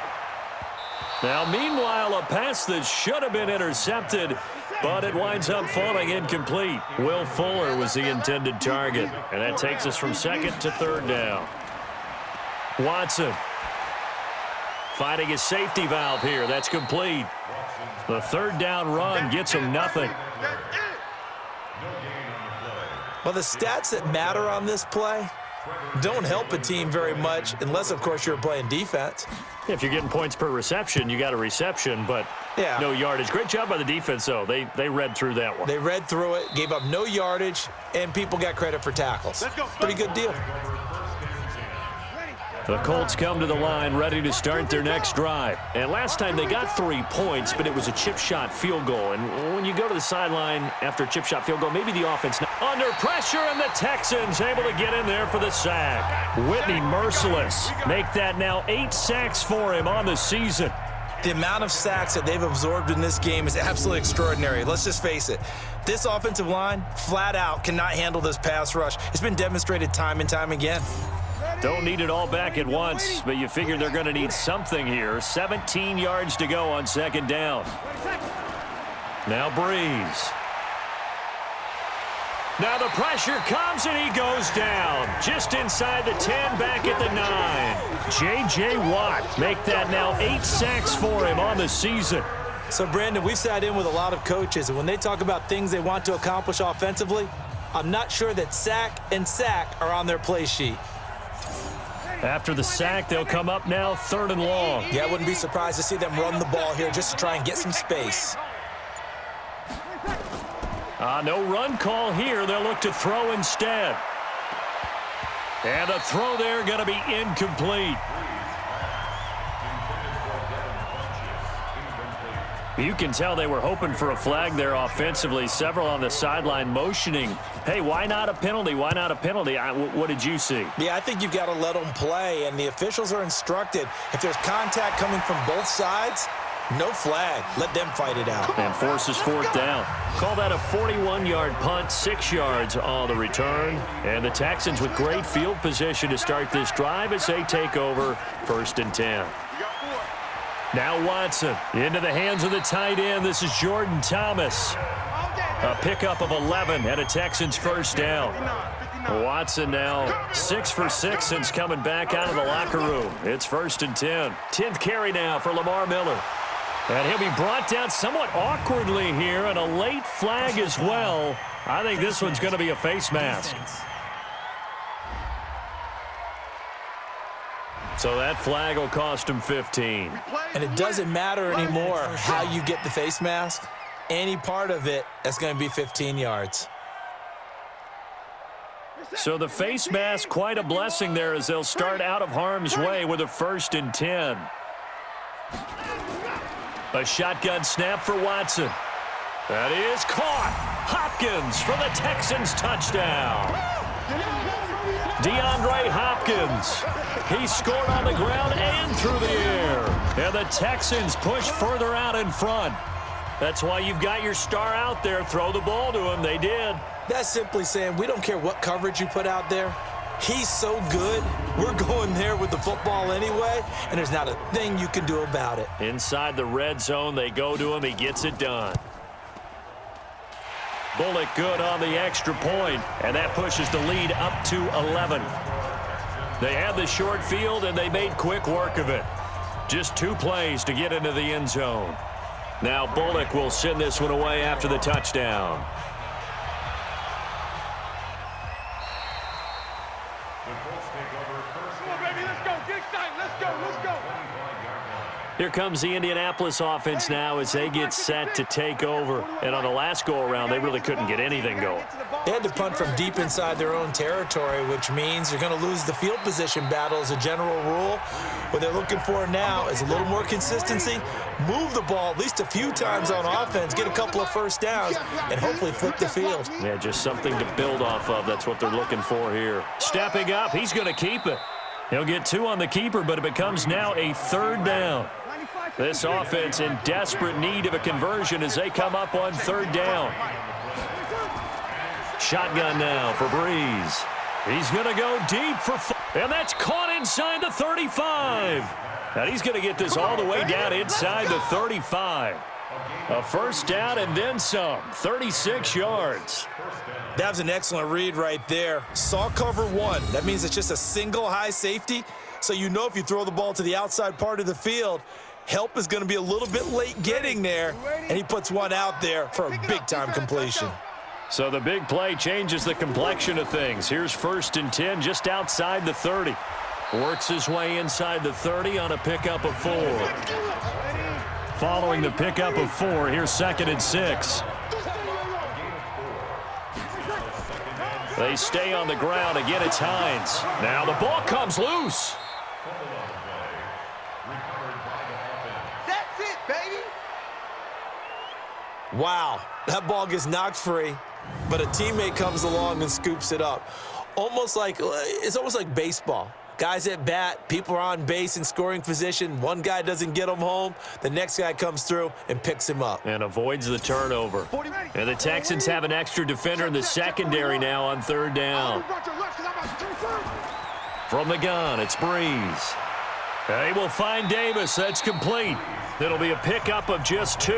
Now, meanwhile, a pass that should have been intercepted, but it winds up falling incomplete. Will Fuller was the intended target, and that takes us from second to third down. Watson finding a safety valve here. That's complete. The third down run gets him nothing. Well, the stats that matter on this play don't help a team very much unless, of course, you're playing defense. If you're getting points per reception, you got a reception, but no yardage. Great job by the defense, though. They read through that one. They read through it, gave up no yardage, and people got credit for tackles. Pretty good deal. The Colts come to the line ready to start their next drive. And last time they got 3 points, but it was a chip shot field goal. And when you go to the sideline after a chip shot field goal, maybe the offense under pressure, and the Texans able to get in there for the sack. Whitney merciless. Make that now 8 sacks for him on the season. The amount of sacks that they've absorbed in this game is absolutely extraordinary. Let's just face it. This offensive line, flat out, cannot handle this pass rush. It's been demonstrated time and time again. Don't need it all back at once, but you figure they're going to need something here. 17 yards to go on second down. Now Breeze. Now the pressure comes, and he goes down. Just inside the 10, back at the 9. J.J. Watt make that now 8 sacks for him on the season. So, Brandon, we've sat in with a lot of coaches, and when they talk about things they want to accomplish offensively, I'm not sure that sack and sack are on their play sheet. After the sack, they'll come up now 3rd and long. Yeah, I wouldn't be surprised to see them run the ball here just to try and get some space. No run call here. They'll look to throw instead. And the throw there going to be incomplete. You can tell they were hoping for a flag there offensively. Several on the sideline motioning. Hey, why not a penalty? Why not a penalty? What did you see? Yeah, I think you've got to let them play, and the officials are instructed. If there's contact coming from both sides, no flag. Let them fight it out. And forces 4th down. Call that a 41-yard punt, 6 yards on the return. And the Texans with great field position to start this drive as they take over 1st and 10. Now Watson into the hands of the tight end. This is Jordan Thomas. A pickup of 11 and a Texans first down. Watson now 6 for 6 since coming back out of the locker room. It's 1st and 10. 10th carry now for Lamar Miller. And he'll be brought down somewhat awkwardly here, and a late flag as well. I think this one's going to be a face mask. So that flag will cost him 15. And it doesn't matter anymore how you get the face mask. Any part of it, that's going to be 15 yards. So the face mask, quite a blessing there as they'll start out of harm's way with a 1st and 10. A shotgun snap for Watson. That is caught. Hopkins for the Texans touchdown. DeAndre Hopkins. He scored on the ground and through the air. And the Texans push further out in front. That's why you've got your star out there. Throw the ball to him. They did. That's simply saying we don't care what coverage you put out there. He's so good. We're going there with the football anyway, and there's not a thing you can do about it. Inside the red zone, they go to him. He gets it done. Bullock good on the extra point, and that pushes the lead up to 11. They had the short field, and they made quick work of it. Just 2 plays to get into the end zone. Now Bullock will send this one away after the touchdown. Here comes the Indianapolis offense now as they get set to take over. And on the last go-around, they really couldn't get anything going. They had to punt from deep inside their own territory, which means you're going to lose the field position battle as a general rule. What they're looking for now is a little more consistency, move the ball at least a few times on offense, get a couple of first downs, and hopefully flip the field. Yeah, just something to build off of. That's what they're looking for here. Stepping up, he's going to keep it. He'll get 2 on the keeper, but it becomes now a 3rd down. This offense in desperate need of a conversion as they come up on 3rd down. Shotgun now for Breeze. He's going to go deep for 4, and that's caught inside the 35. And he's going to get this all the way down inside the 35. A 1st down and then some, 36 yards. That was an excellent read right there. Saw cover 1. That means it's just a single high safety. So you know if you throw the ball to the outside part of the field, help is going to be a little bit late getting there, and he puts one out there for a big-time completion. So the big play changes the complexion of things. Here's 1st and 10 just outside the 30. Works his way inside the 30 on a pickup of 4. Following the pickup of 4, here's 2nd and 6. They stay on the ground. Again, it's Hines. Now the ball comes loose. That's it, baby. Wow, that ball gets knocked free, but a teammate comes along and scoops it up. It's almost like baseball. Guys at bat, people are on base in scoring position. One guy doesn't get him home. The next guy comes through and picks him up. And avoids the turnover. And the Texans have an extra defender in the secondary now on 3rd down. From the gun, it's Breeze. They will find Davis. That's complete. It'll be a pickup of just 2,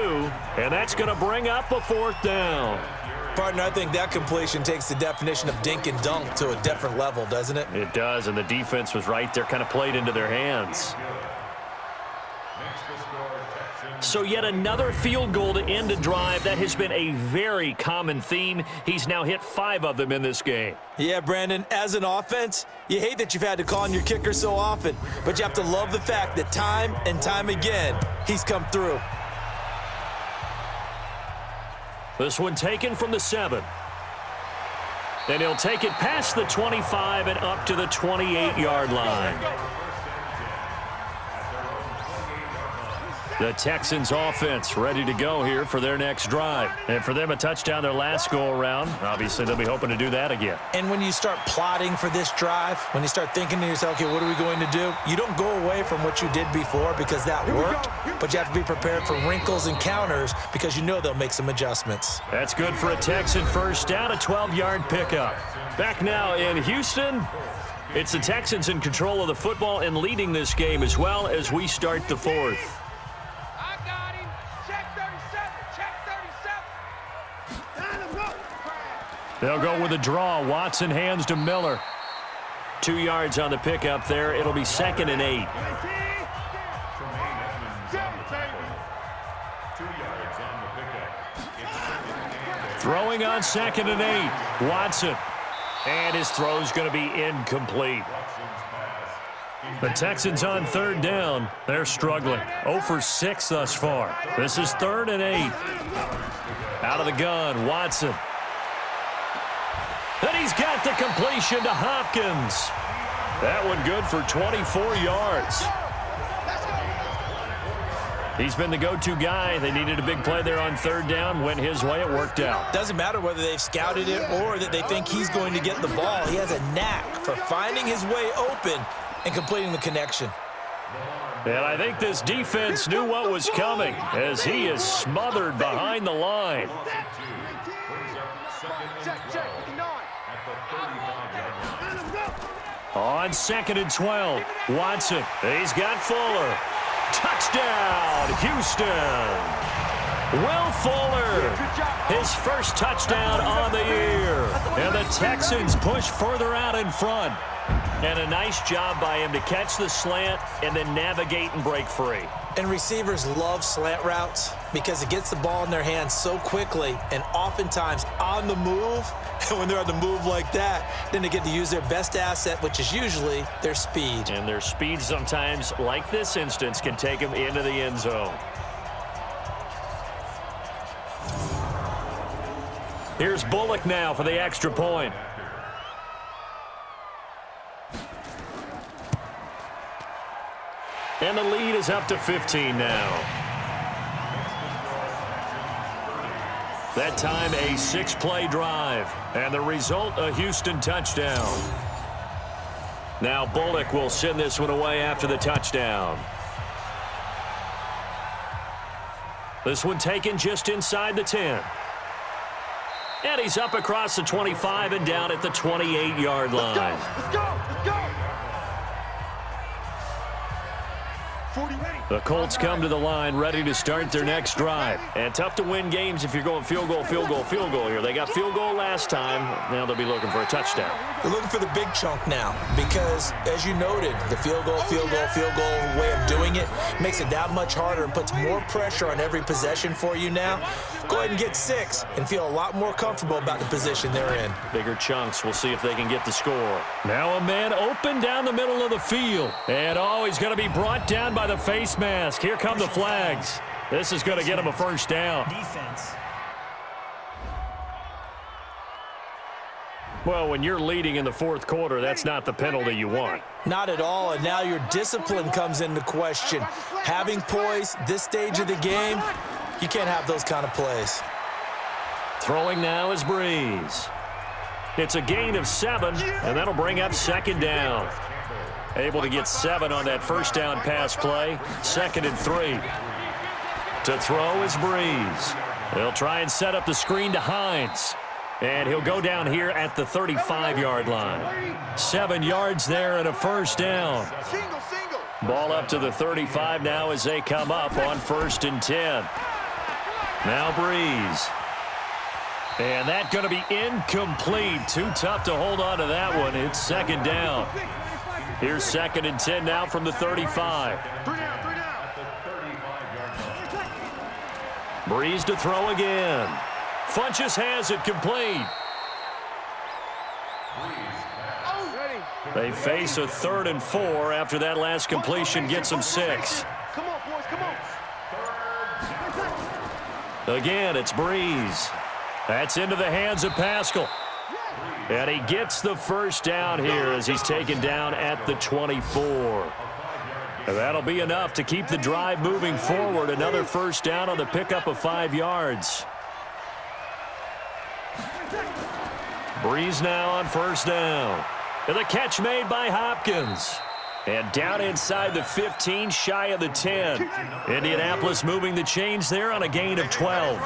and that's going to bring up a 4th down. Partner, I think that completion takes the definition of dink and dunk to a different level, doesn't it? It does, and the defense was right there, kind of played into their hands. So yet another field goal to end a drive. That has been a very common theme. He's now hit 5 of them in this game. Yeah, Brandon, as an offense, you hate that you've had to call on your kicker so often, but you have to love the fact that time and time again, he's come through. This one taken from the 7. And he'll take it past the 25 and up to the 28-yard line. The Texans offense ready to go here for their next drive. And for them, a touchdown their last go-around. Obviously, they'll be hoping to do that again. And when you start plotting for this drive, when you start thinking to yourself, okay, what are we going to do? You don't go away from what you did before because that worked, but you have to be prepared for wrinkles and counters because you know they'll make some adjustments. That's good for a Texan 1st down, a 12-yard pickup. Back now in Houston, it's the Texans in control of the football and leading this game as well as we start the 4th. They'll go with a draw. Watson hands to Miller. 2 yards on the pickup there. It'll be 2nd and 8. Throwing on 2nd and 8. Watson. And his throw's going to be incomplete. The Texans on 3rd down. They're struggling. 0 for 6 thus far. This is 3rd and 8. Out of the gun, Watson. And he's got the completion to Hopkins. That one good for 24 yards. He's been the go-to guy. They needed a big play there on 3rd down. Went his way. It worked out. Doesn't matter whether they've scouted it or that they think he's going to get the ball. He has a knack for finding his way open and completing the connection. And I think this defense knew what was coming as he is smothered behind the line. On 2nd and 12, Watson. He's got Fuller. Touchdown, Houston. Will Fuller, his first touchdown on the year. And the Texans push further out in front. And a nice job by him to catch the slant and then navigate and break free. And receivers love slant routes because it gets the ball in their hands so quickly and oftentimes on the move. And when they're on the move like that, then they get to use their best asset, which is usually their speed. And their speed sometimes, like this instance, can take them into the end zone. Here's Bullock now for the extra point. And the lead is up to 15 now. That time a 6-play drive. And the result, a Houston touchdown. Now Bullock will send this one away after the touchdown. This one taken just inside the 10. And he's up across the 25 and down at the 28-yard line. Let's go! Let's go! 40 ready. The Colts come to the line ready to start their next drive. And tough to win games if you're going field goal, field goal, field goal here. They got field goal last time. Now they'll be looking for a touchdown. They're looking for the big chunk now because, as you noted, the field goal way of doing it makes it that much harder and puts more pressure on every possession for you now. Go ahead and get 6 and feel a lot more comfortable about the position they're in. Bigger chunks. We'll see if they can get the score. Now a man open down the middle of the field. And he's going to be brought down by the face mask. Here come the flags. This is going to get him a first down. Defense. Well, when you're leading in the fourth quarter, that's not the penalty you want. Not at all, and now your discipline comes into question. Having poise this stage of the game, you can't have those kind of plays. Throwing now is Breeze. It's a gain of 7, and that'll bring up second down. Able to get 7 on that first down pass play. 2nd and 3. To throw is Breeze. They'll try and set up the screen to Hines. And he'll go down here at the 35-yard line. 7 yards there and a first down. Single. Ball up to the 35 now as they come up on 1st and 10. Now Breeze. And that's going to be incomplete. Too tough to hold on to that one. It's second down. Here's 2nd and 10 now from the 35. 3 down. Breeze to throw again. Funches has it complete. They face a 3rd and 4 after that last completion gets them 6. Come on, boys, come on. Again, it's Breeze. That's into the hands of Pascal. And he gets the first down here as he's taken down at the 24. And that'll be enough to keep the drive moving forward. Another first down on the pickup of 5 yards. Breeze now on first down. And the catch made by Hopkins. And down inside the 15, shy of the 10. Indianapolis moving the chains there on a gain of 12.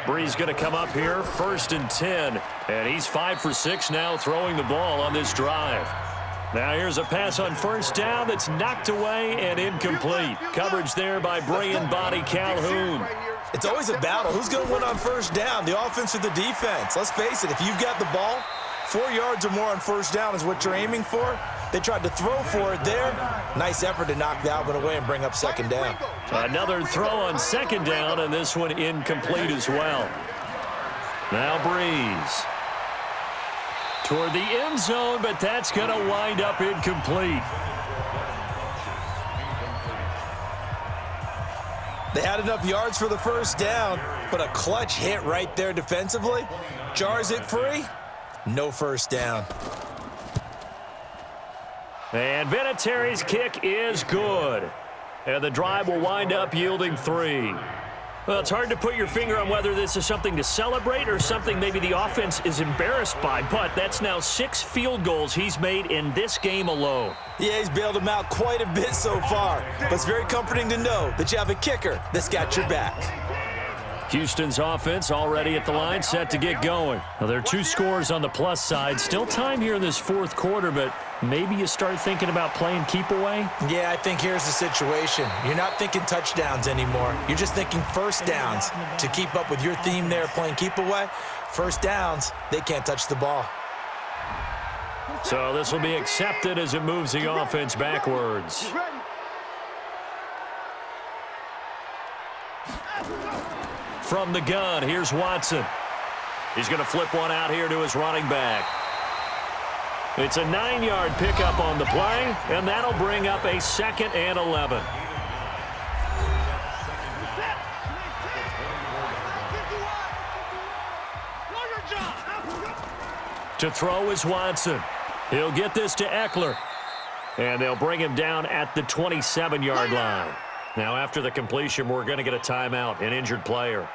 Breeze going to come up here, 1st and 10. And he's 5 for 6 now throwing the ball on this drive. Now here's a pass on first down that's knocked away and incomplete. Coverage there by Brian Body Calhoun. It's always a battle. Who's going to win on first down, the offense or the defense? Let's face it, if you've got the ball, 4 yards or more on first down is what you're aiming for. They tried to throw for it there. Nice effort to knock that one away and bring up second down. Another throw on second down, and this one incomplete as well. Now Breeze. Toward the end zone, but that's going to wind up incomplete. They had enough yards for the first down, but a clutch hit right there defensively. Jars it free. No first down. And Vinatieri's kick is good. And the drive will wind up yielding 3. Well, it's hard to put your finger on whether this is something to celebrate or something maybe the offense is embarrassed by, but that's now 6 field goals he's made in this game alone. Yeah, he's bailed him out quite a bit so far, but it's very comforting to know that you have a kicker that's got your back. Houston's offense already at the line, set to get going. Well, there are 2 scores on the plus side. Still time here in this fourth quarter, but maybe you start thinking about playing keep away? Yeah, I think here's the situation. You're not thinking touchdowns anymore. You're just thinking first downs. To keep up with your theme there, playing keep away, first downs, they can't touch the ball. So this will be accepted as it moves the offense backwards. From the gun, here's Watson. He's going to flip one out here to his running back. It's a 9-yard pickup on the play, and that'll bring up a 2nd and 11. To throw is Watson. He'll get this to Eckler. And they'll bring him down at the 27-yard line. Now, after the completion, we're going to get a timeout, an injured player.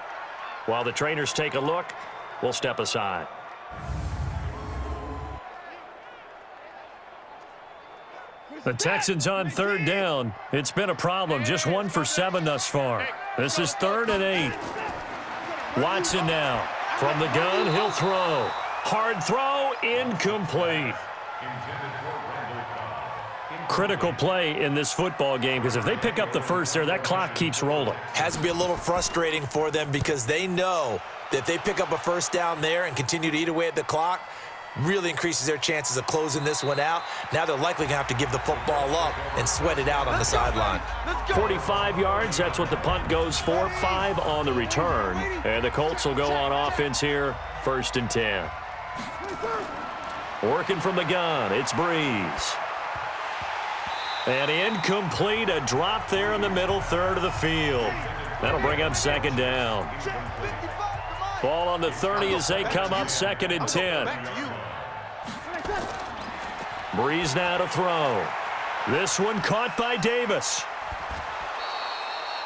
While the trainers take a look, we'll step aside. The Texans on 3rd down. It's been a problem. Just 1 for 7 thus far. This is 3rd and 8. Watson now. From the gun, he'll throw. Hard throw, incomplete. Critical play in this football game, because if they pick up the first there, that clock keeps rolling. Has to be a little frustrating for them because they know that if they pick up a first down there and continue to eat away at the clock, really increases their chances of closing this one out. Now they're likely going to have to give the football up and sweat it out on the sideline. 45 yards, that's what the punt goes for. 5 on the return. And the Colts will go on offense here, 1st and 10. Working from the gun, it's Breeze. And incomplete, a drop there in the middle third of the field. That'll bring up 2nd down. Ball on the 30 as they come up 2nd and 10. Breeze now to throw. This one caught by Davis.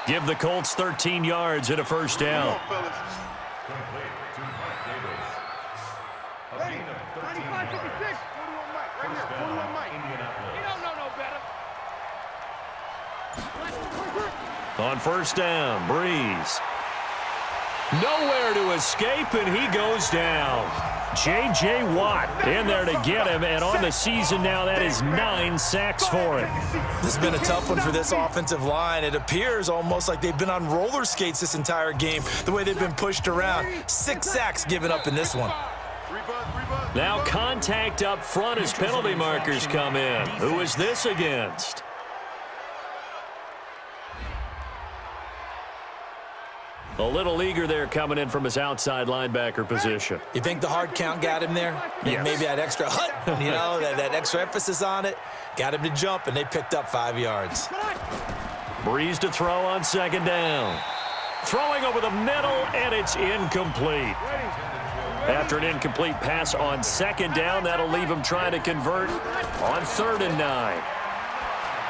Give the Colts 13 yards and a 1st down. On 1st down, Breeze. Nowhere to escape, and he goes down. J.J. Watt in there to get him, and on the season now, that is 9 sacks for him. This has been a tough one for this offensive line. It appears almost like they've been on roller skates this entire game, the way they've been pushed around. 6 sacks given up in this one. Now contact up front as penalty markers come in. Who is this against? A little eager there coming in from his outside linebacker position. You think the hard count got him there? Yes. Maybe that extra that extra emphasis on it got him to jump, and they picked up 5 yards. Breeze to throw on 2nd down. Throwing over the middle, and it's incomplete. After an incomplete pass on 2nd down, that'll leave him trying to convert on 3rd and 9.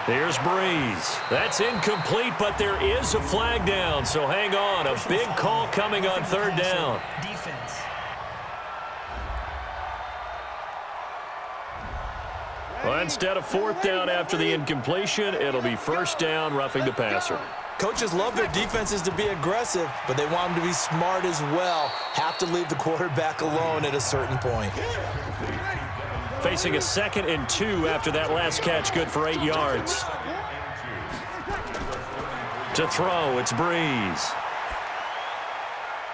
Here's Breeze. That's incomplete, but there is a flag down, so hang on. A big call coming on 3rd down. Defense. Well, instead of 4th down after the incompletion, it'll be 1st down, roughing the passer. Coaches love their defenses to be aggressive, but they want them to be smart as well. Have to leave the quarterback alone at a certain point. Facing a 2nd and 2 after that last catch, good for 8 yards. To throw, it's Breeze.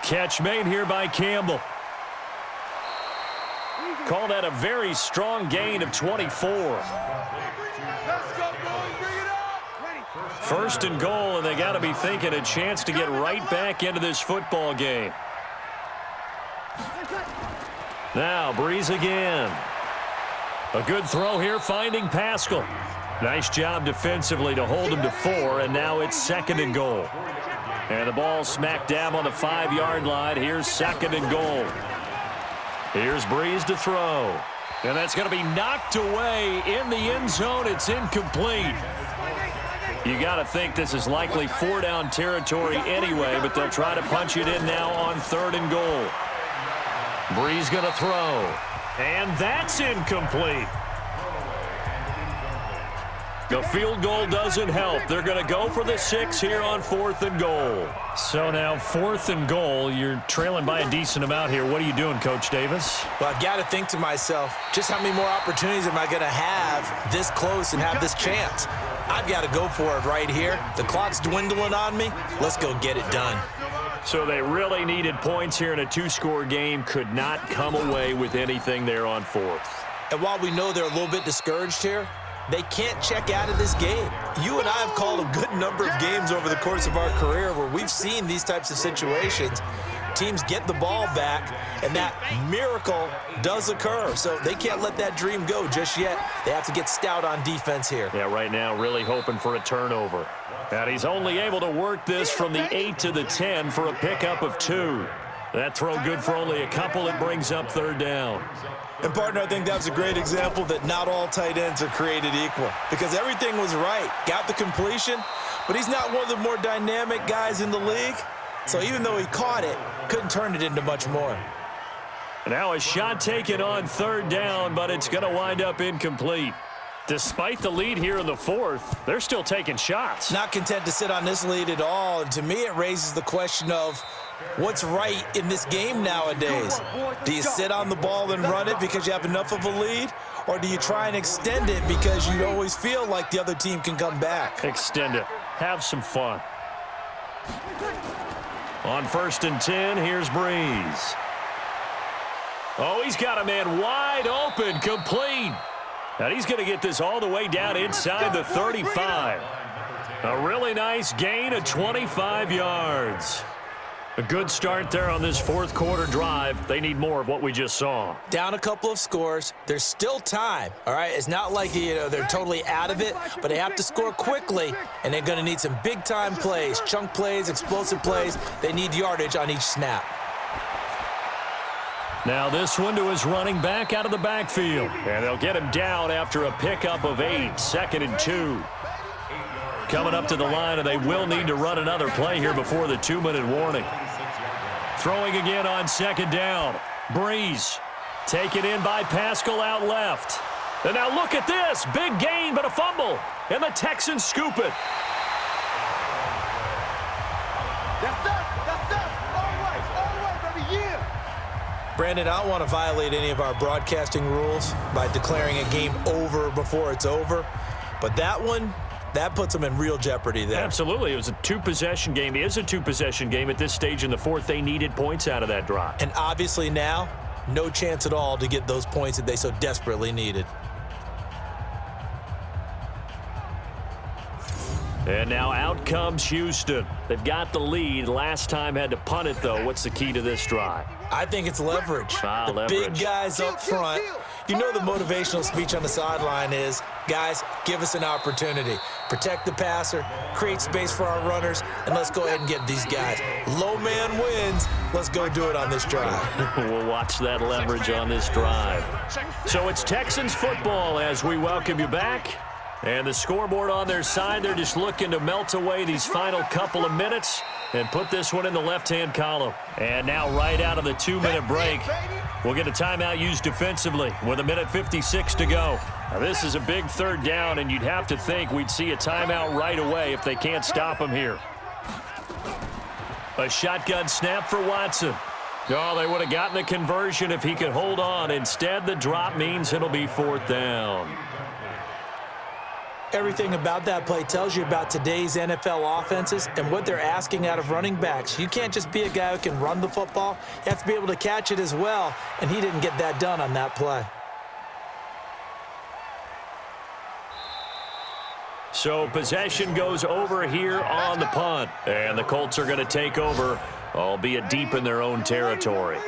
Catch made here by Campbell. Call that a very strong gain of 24. 1st and goal, and they got to be thinking a chance to get right back into this football game. Now, Breeze again. A good throw here, finding Pascal. Nice job defensively to hold him to 4, and now it's 2nd and goal. And the ball smack dab on the 5-yard line. Here's 2nd and goal. Here's Breeze to throw. And that's going to be knocked away in the end zone. It's incomplete. You got to think this is likely 4-down territory anyway, but they'll try to punch it in now on 3rd and goal. Breeze going to throw. And that's incomplete. The field goal doesn't help. They're going to go for the 6 here on 4th and goal. So now 4th and goal. You're trailing by a decent amount here. What are you doing, Coach Davis? Well, I've got to think to myself, just how many more opportunities am I going to have this close and have this chance? I've got to go for it right here. The clock's dwindling on me. Let's go get it done. So they really needed points here in a 2-score game. Could not come away with anything there on 4th. And while we know they're a little bit discouraged here, they can't check out of this game. You and I have called a good number of games over the course of our career where we've seen these types of situations. Teams get the ball back, and that miracle does occur. So they can't let that dream go just yet. They have to get stout on defense here. Yeah, right now really hoping for a turnover. And he's only able to work this from the 8 to the 10 for a pickup of 2. That throw good for only a couple. It brings up 3rd down. And, partner, I think that was a great example that not all tight ends are created equal because everything was right. Got the completion, but he's not one of the more dynamic guys in the league. So even though he caught it, couldn't turn it into much more. Now a shot taken on 3rd down, but it's going to wind up incomplete. Despite the lead here in the 4th, they're still taking shots. Not content to sit on this lead at all. And to me, it raises the question of what's right in this game nowadays. Do you sit on the ball and run it because you have enough of a lead? Or do you try and extend it because you always feel like the other team can come back? Extend it. Have some fun. On 1st and 10, here's Breeze. Oh, he's got a man wide open, complete. And he's going to get this all the way down inside the 35. A really nice gain of 25 yards. A good start there on this 4th quarter drive. They need more of what we just saw. Down a couple of scores. There's still time, all right? It's not like, they're totally out of it, but they have to score quickly, and they're going to need some big-time plays, chunk plays, explosive plays. They need yardage on each snap. Now this one to his running back out of the backfield. And they'll get him down after a pickup of 8, 2nd and 2. Coming up to the line, and they will need to run another play here before the 2-minute warning. Throwing again on 2nd down. Breeze. Taken in by Pascal out left. And now look at this. Big gain, but a fumble. And the Texans scoop it. That's us, all right, baby, yeah. Brandon, I don't want to violate any of our broadcasting rules by declaring a game over before it's over. But that one, that puts them in real jeopardy there. Absolutely. It was a 2-possession game. It is a 2-possession game at this stage in the 4th. They needed points out of that drive. And obviously now, no chance at all to get those points that they so desperately needed. And now out comes Houston. They've got the lead. Last time had to punt it, though. What's the key to this drive? I think it's leverage. The leverage. Big guys up front. You know the motivational speech on the sideline is, guys, give us an opportunity. Protect the passer, create space for our runners, and let's go ahead and get these guys. Low man wins. Let's go do it on this drive. We'll watch that leverage on this drive. So it's Texans football as we welcome you back. And the scoreboard on their side, they're just looking to melt away these final couple of minutes and put this one in the left-hand column. And now right out of the 2-minute break, we'll get a timeout used defensively with 1:56 to go. Now, this is a big 3rd down, and you'd have to think we'd see a timeout right away if they can't stop them here. A shotgun snap for Watson. Oh, they would have gotten the conversion if he could hold on. Instead, the drop means it'll be 4th down. Everything about that play tells you about today's NFL offenses and what they're asking out of running backs. You can't just be a guy who can run the football. You have to be able to catch it as well, and he didn't get that done on that play. So possession goes over here on the punt, and the Colts are going to take over, albeit deep in their own territory.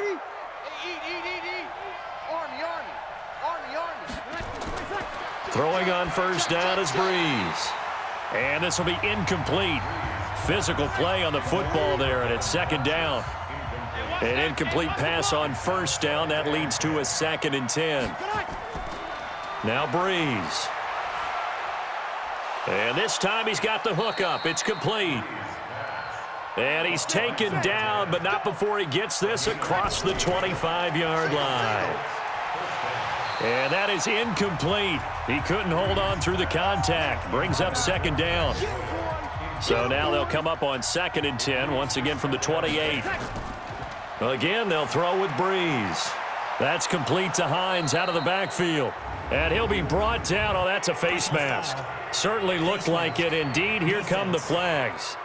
Throwing on 1st down is Breeze. And this will be incomplete. Physical play on the football there, and it's 2nd down. An incomplete pass on 1st down. That leads to a 2nd and 10. Now Breeze. And this time he's got the hook up. It's complete. And he's taken down, but not before he gets this across the 25-yard line. And that is incomplete. He couldn't hold on through the contact. Brings up second down. So now they'll come up on 2nd and 10, once again from the 28. Again, they'll throw with Breeze. That's complete to Hines out of the backfield. And he'll be brought down. Oh, that's a face mask. Certainly looked like it. Indeed, here come the flags.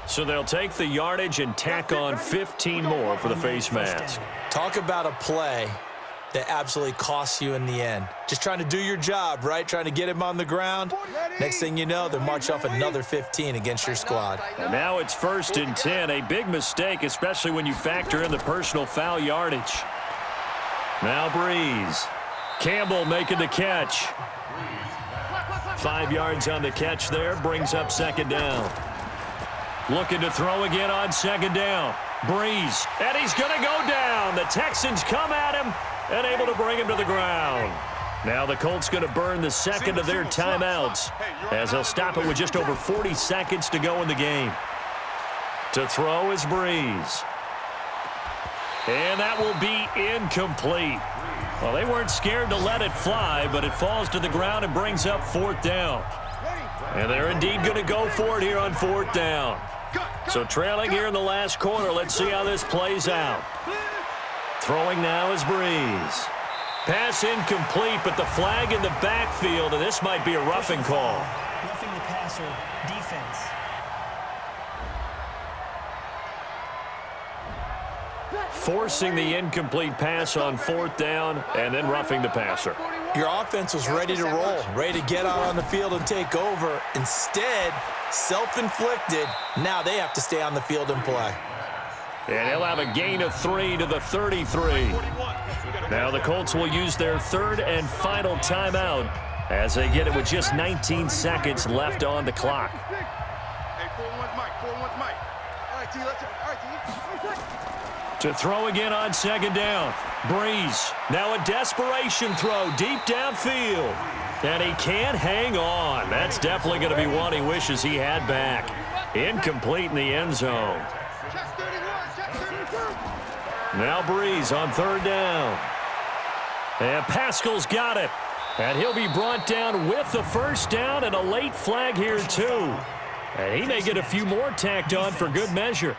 So they'll take the yardage and tack on 15 more for the face mask. Talk about a play that absolutely costs you in the end. Just trying to do your job, right? Trying to get him on the ground. Next thing you know, they'll march off another 15 against your squad. And now it's 1st and 10. A big mistake, especially when you factor in the personal foul yardage. Now Breeze. Campbell making the catch. 5 yards on the catch there. Brings up 2nd down. Looking to throw again on 2nd down. Breeze. And he's going to go down. The Texans come at him and able to bring him to the ground. Now the Colts going to burn the second of their timeouts as they'll stop it with just over 40 seconds to go in the game. To throw is Breeze. And that will be incomplete. Well, they weren't scared to let it fly, but it falls to the ground and brings up 4th down. And they're indeed going to go for it here on 4th down. So trailing here in the last quarter, let's see how this plays out. Throwing now is Breeze. Pass incomplete, but the flag in the backfield, and this might be a roughing call. Roughing the passer, defense. Forcing the incomplete pass on 4th down, and then roughing the passer. Your offense was ready to roll, ready to get out on the field and take over. Instead, self-inflicted. Now they have to stay on the field and play. And he'll have a gain of 3 to the 33. Now the Colts will use their 3rd and final timeout as they get it with just 19 seconds left on the clock. Hey, 4-1's Mike. 4-1's Mike. All right, T, let's go. All right, T. To throw again on 2nd down. Breeze. Now a desperation throw deep downfield. And he can't hang on. That's definitely going to be one he wishes he had back. Incomplete in the end zone. Now Breeze on 3rd down. And Pascal's got it. And he'll be brought down with the 1st down and a late flag here too. And he may get a few more tacked on for good measure.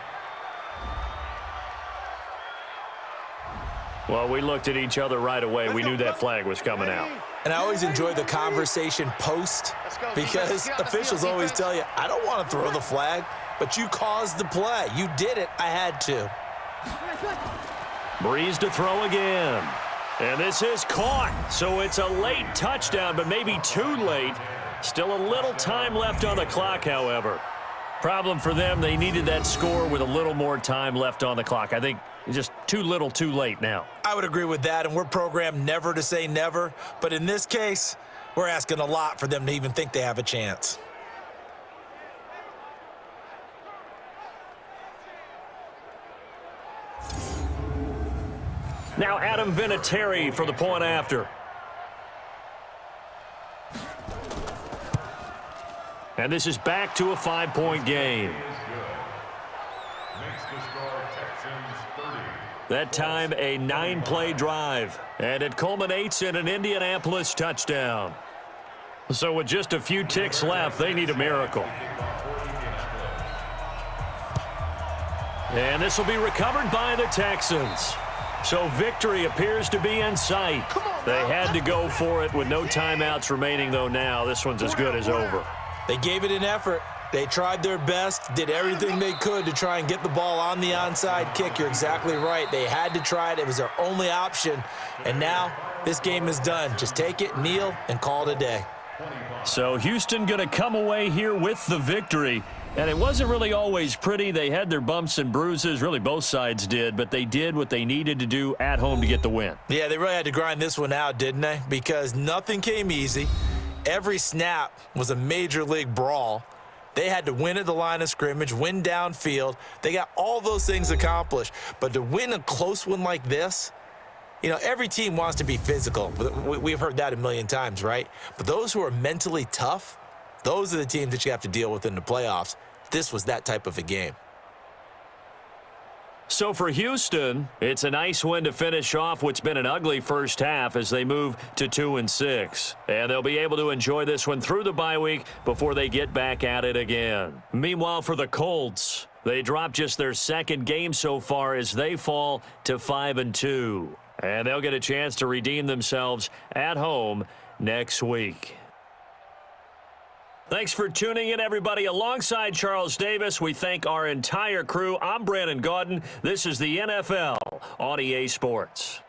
Well, we looked at each other right away. We knew that flag was coming out. And I always enjoy the conversation post because officials always tell you, I don't want to throw the flag, but you caused the play. You did it. I had to. Breeze to throw again. And this is caught. So it's a late touchdown, but maybe too late. Still a little time left on the clock, however. Problem for them, they needed that score with a little more time left on the clock. I think just too little, too late now. I would agree with that, and we're programmed never to say never. But in this case, we're asking a lot for them to even think they have a chance. Now Adam Vinatieri for the point after. And this is back to a 5-point game. That time a 9-play drive. And it culminates in an Indianapolis touchdown. So with just a few ticks left, they need a miracle. And this will be recovered by the Texans. So victory appears to be in sight. They had to go for it with no timeouts remaining, though now. This one's as good as over. They gave it an effort. They tried their best, did everything they could to try and get the ball on the onside kick. You're exactly right. They had to try it. It was their only option. And now this game is done. Just take it, kneel, and call it a day. So Houston going to come away here with the victory. And it wasn't really always pretty. They had their bumps and bruises. Really, both sides did. But they did what they needed to do at home to get the win. Yeah, they really had to grind this one out, didn't they? Because nothing came easy. Every snap was a major league brawl. They had to win at the line of scrimmage, win downfield. They got all those things accomplished. But to win a close one like this, you know, every team wants to be physical. We've heard that a million times, right? But those who are mentally tough, those are the teams that you have to deal with in the playoffs. This was that type of a game. So for Houston, it's a nice win to finish off what's been an ugly first half as they move to 2-6. And they'll be able to enjoy this one through the bye week before they get back at it again. Meanwhile, for the Colts, they dropped just their second game so far as they fall to 5-2. And they'll get a chance to redeem themselves at home next week. Thanks for tuning in, everybody. Alongside Charles Davis, we thank our entire crew. I'm Brandon Gaudin. This is the NFL on EA Sports.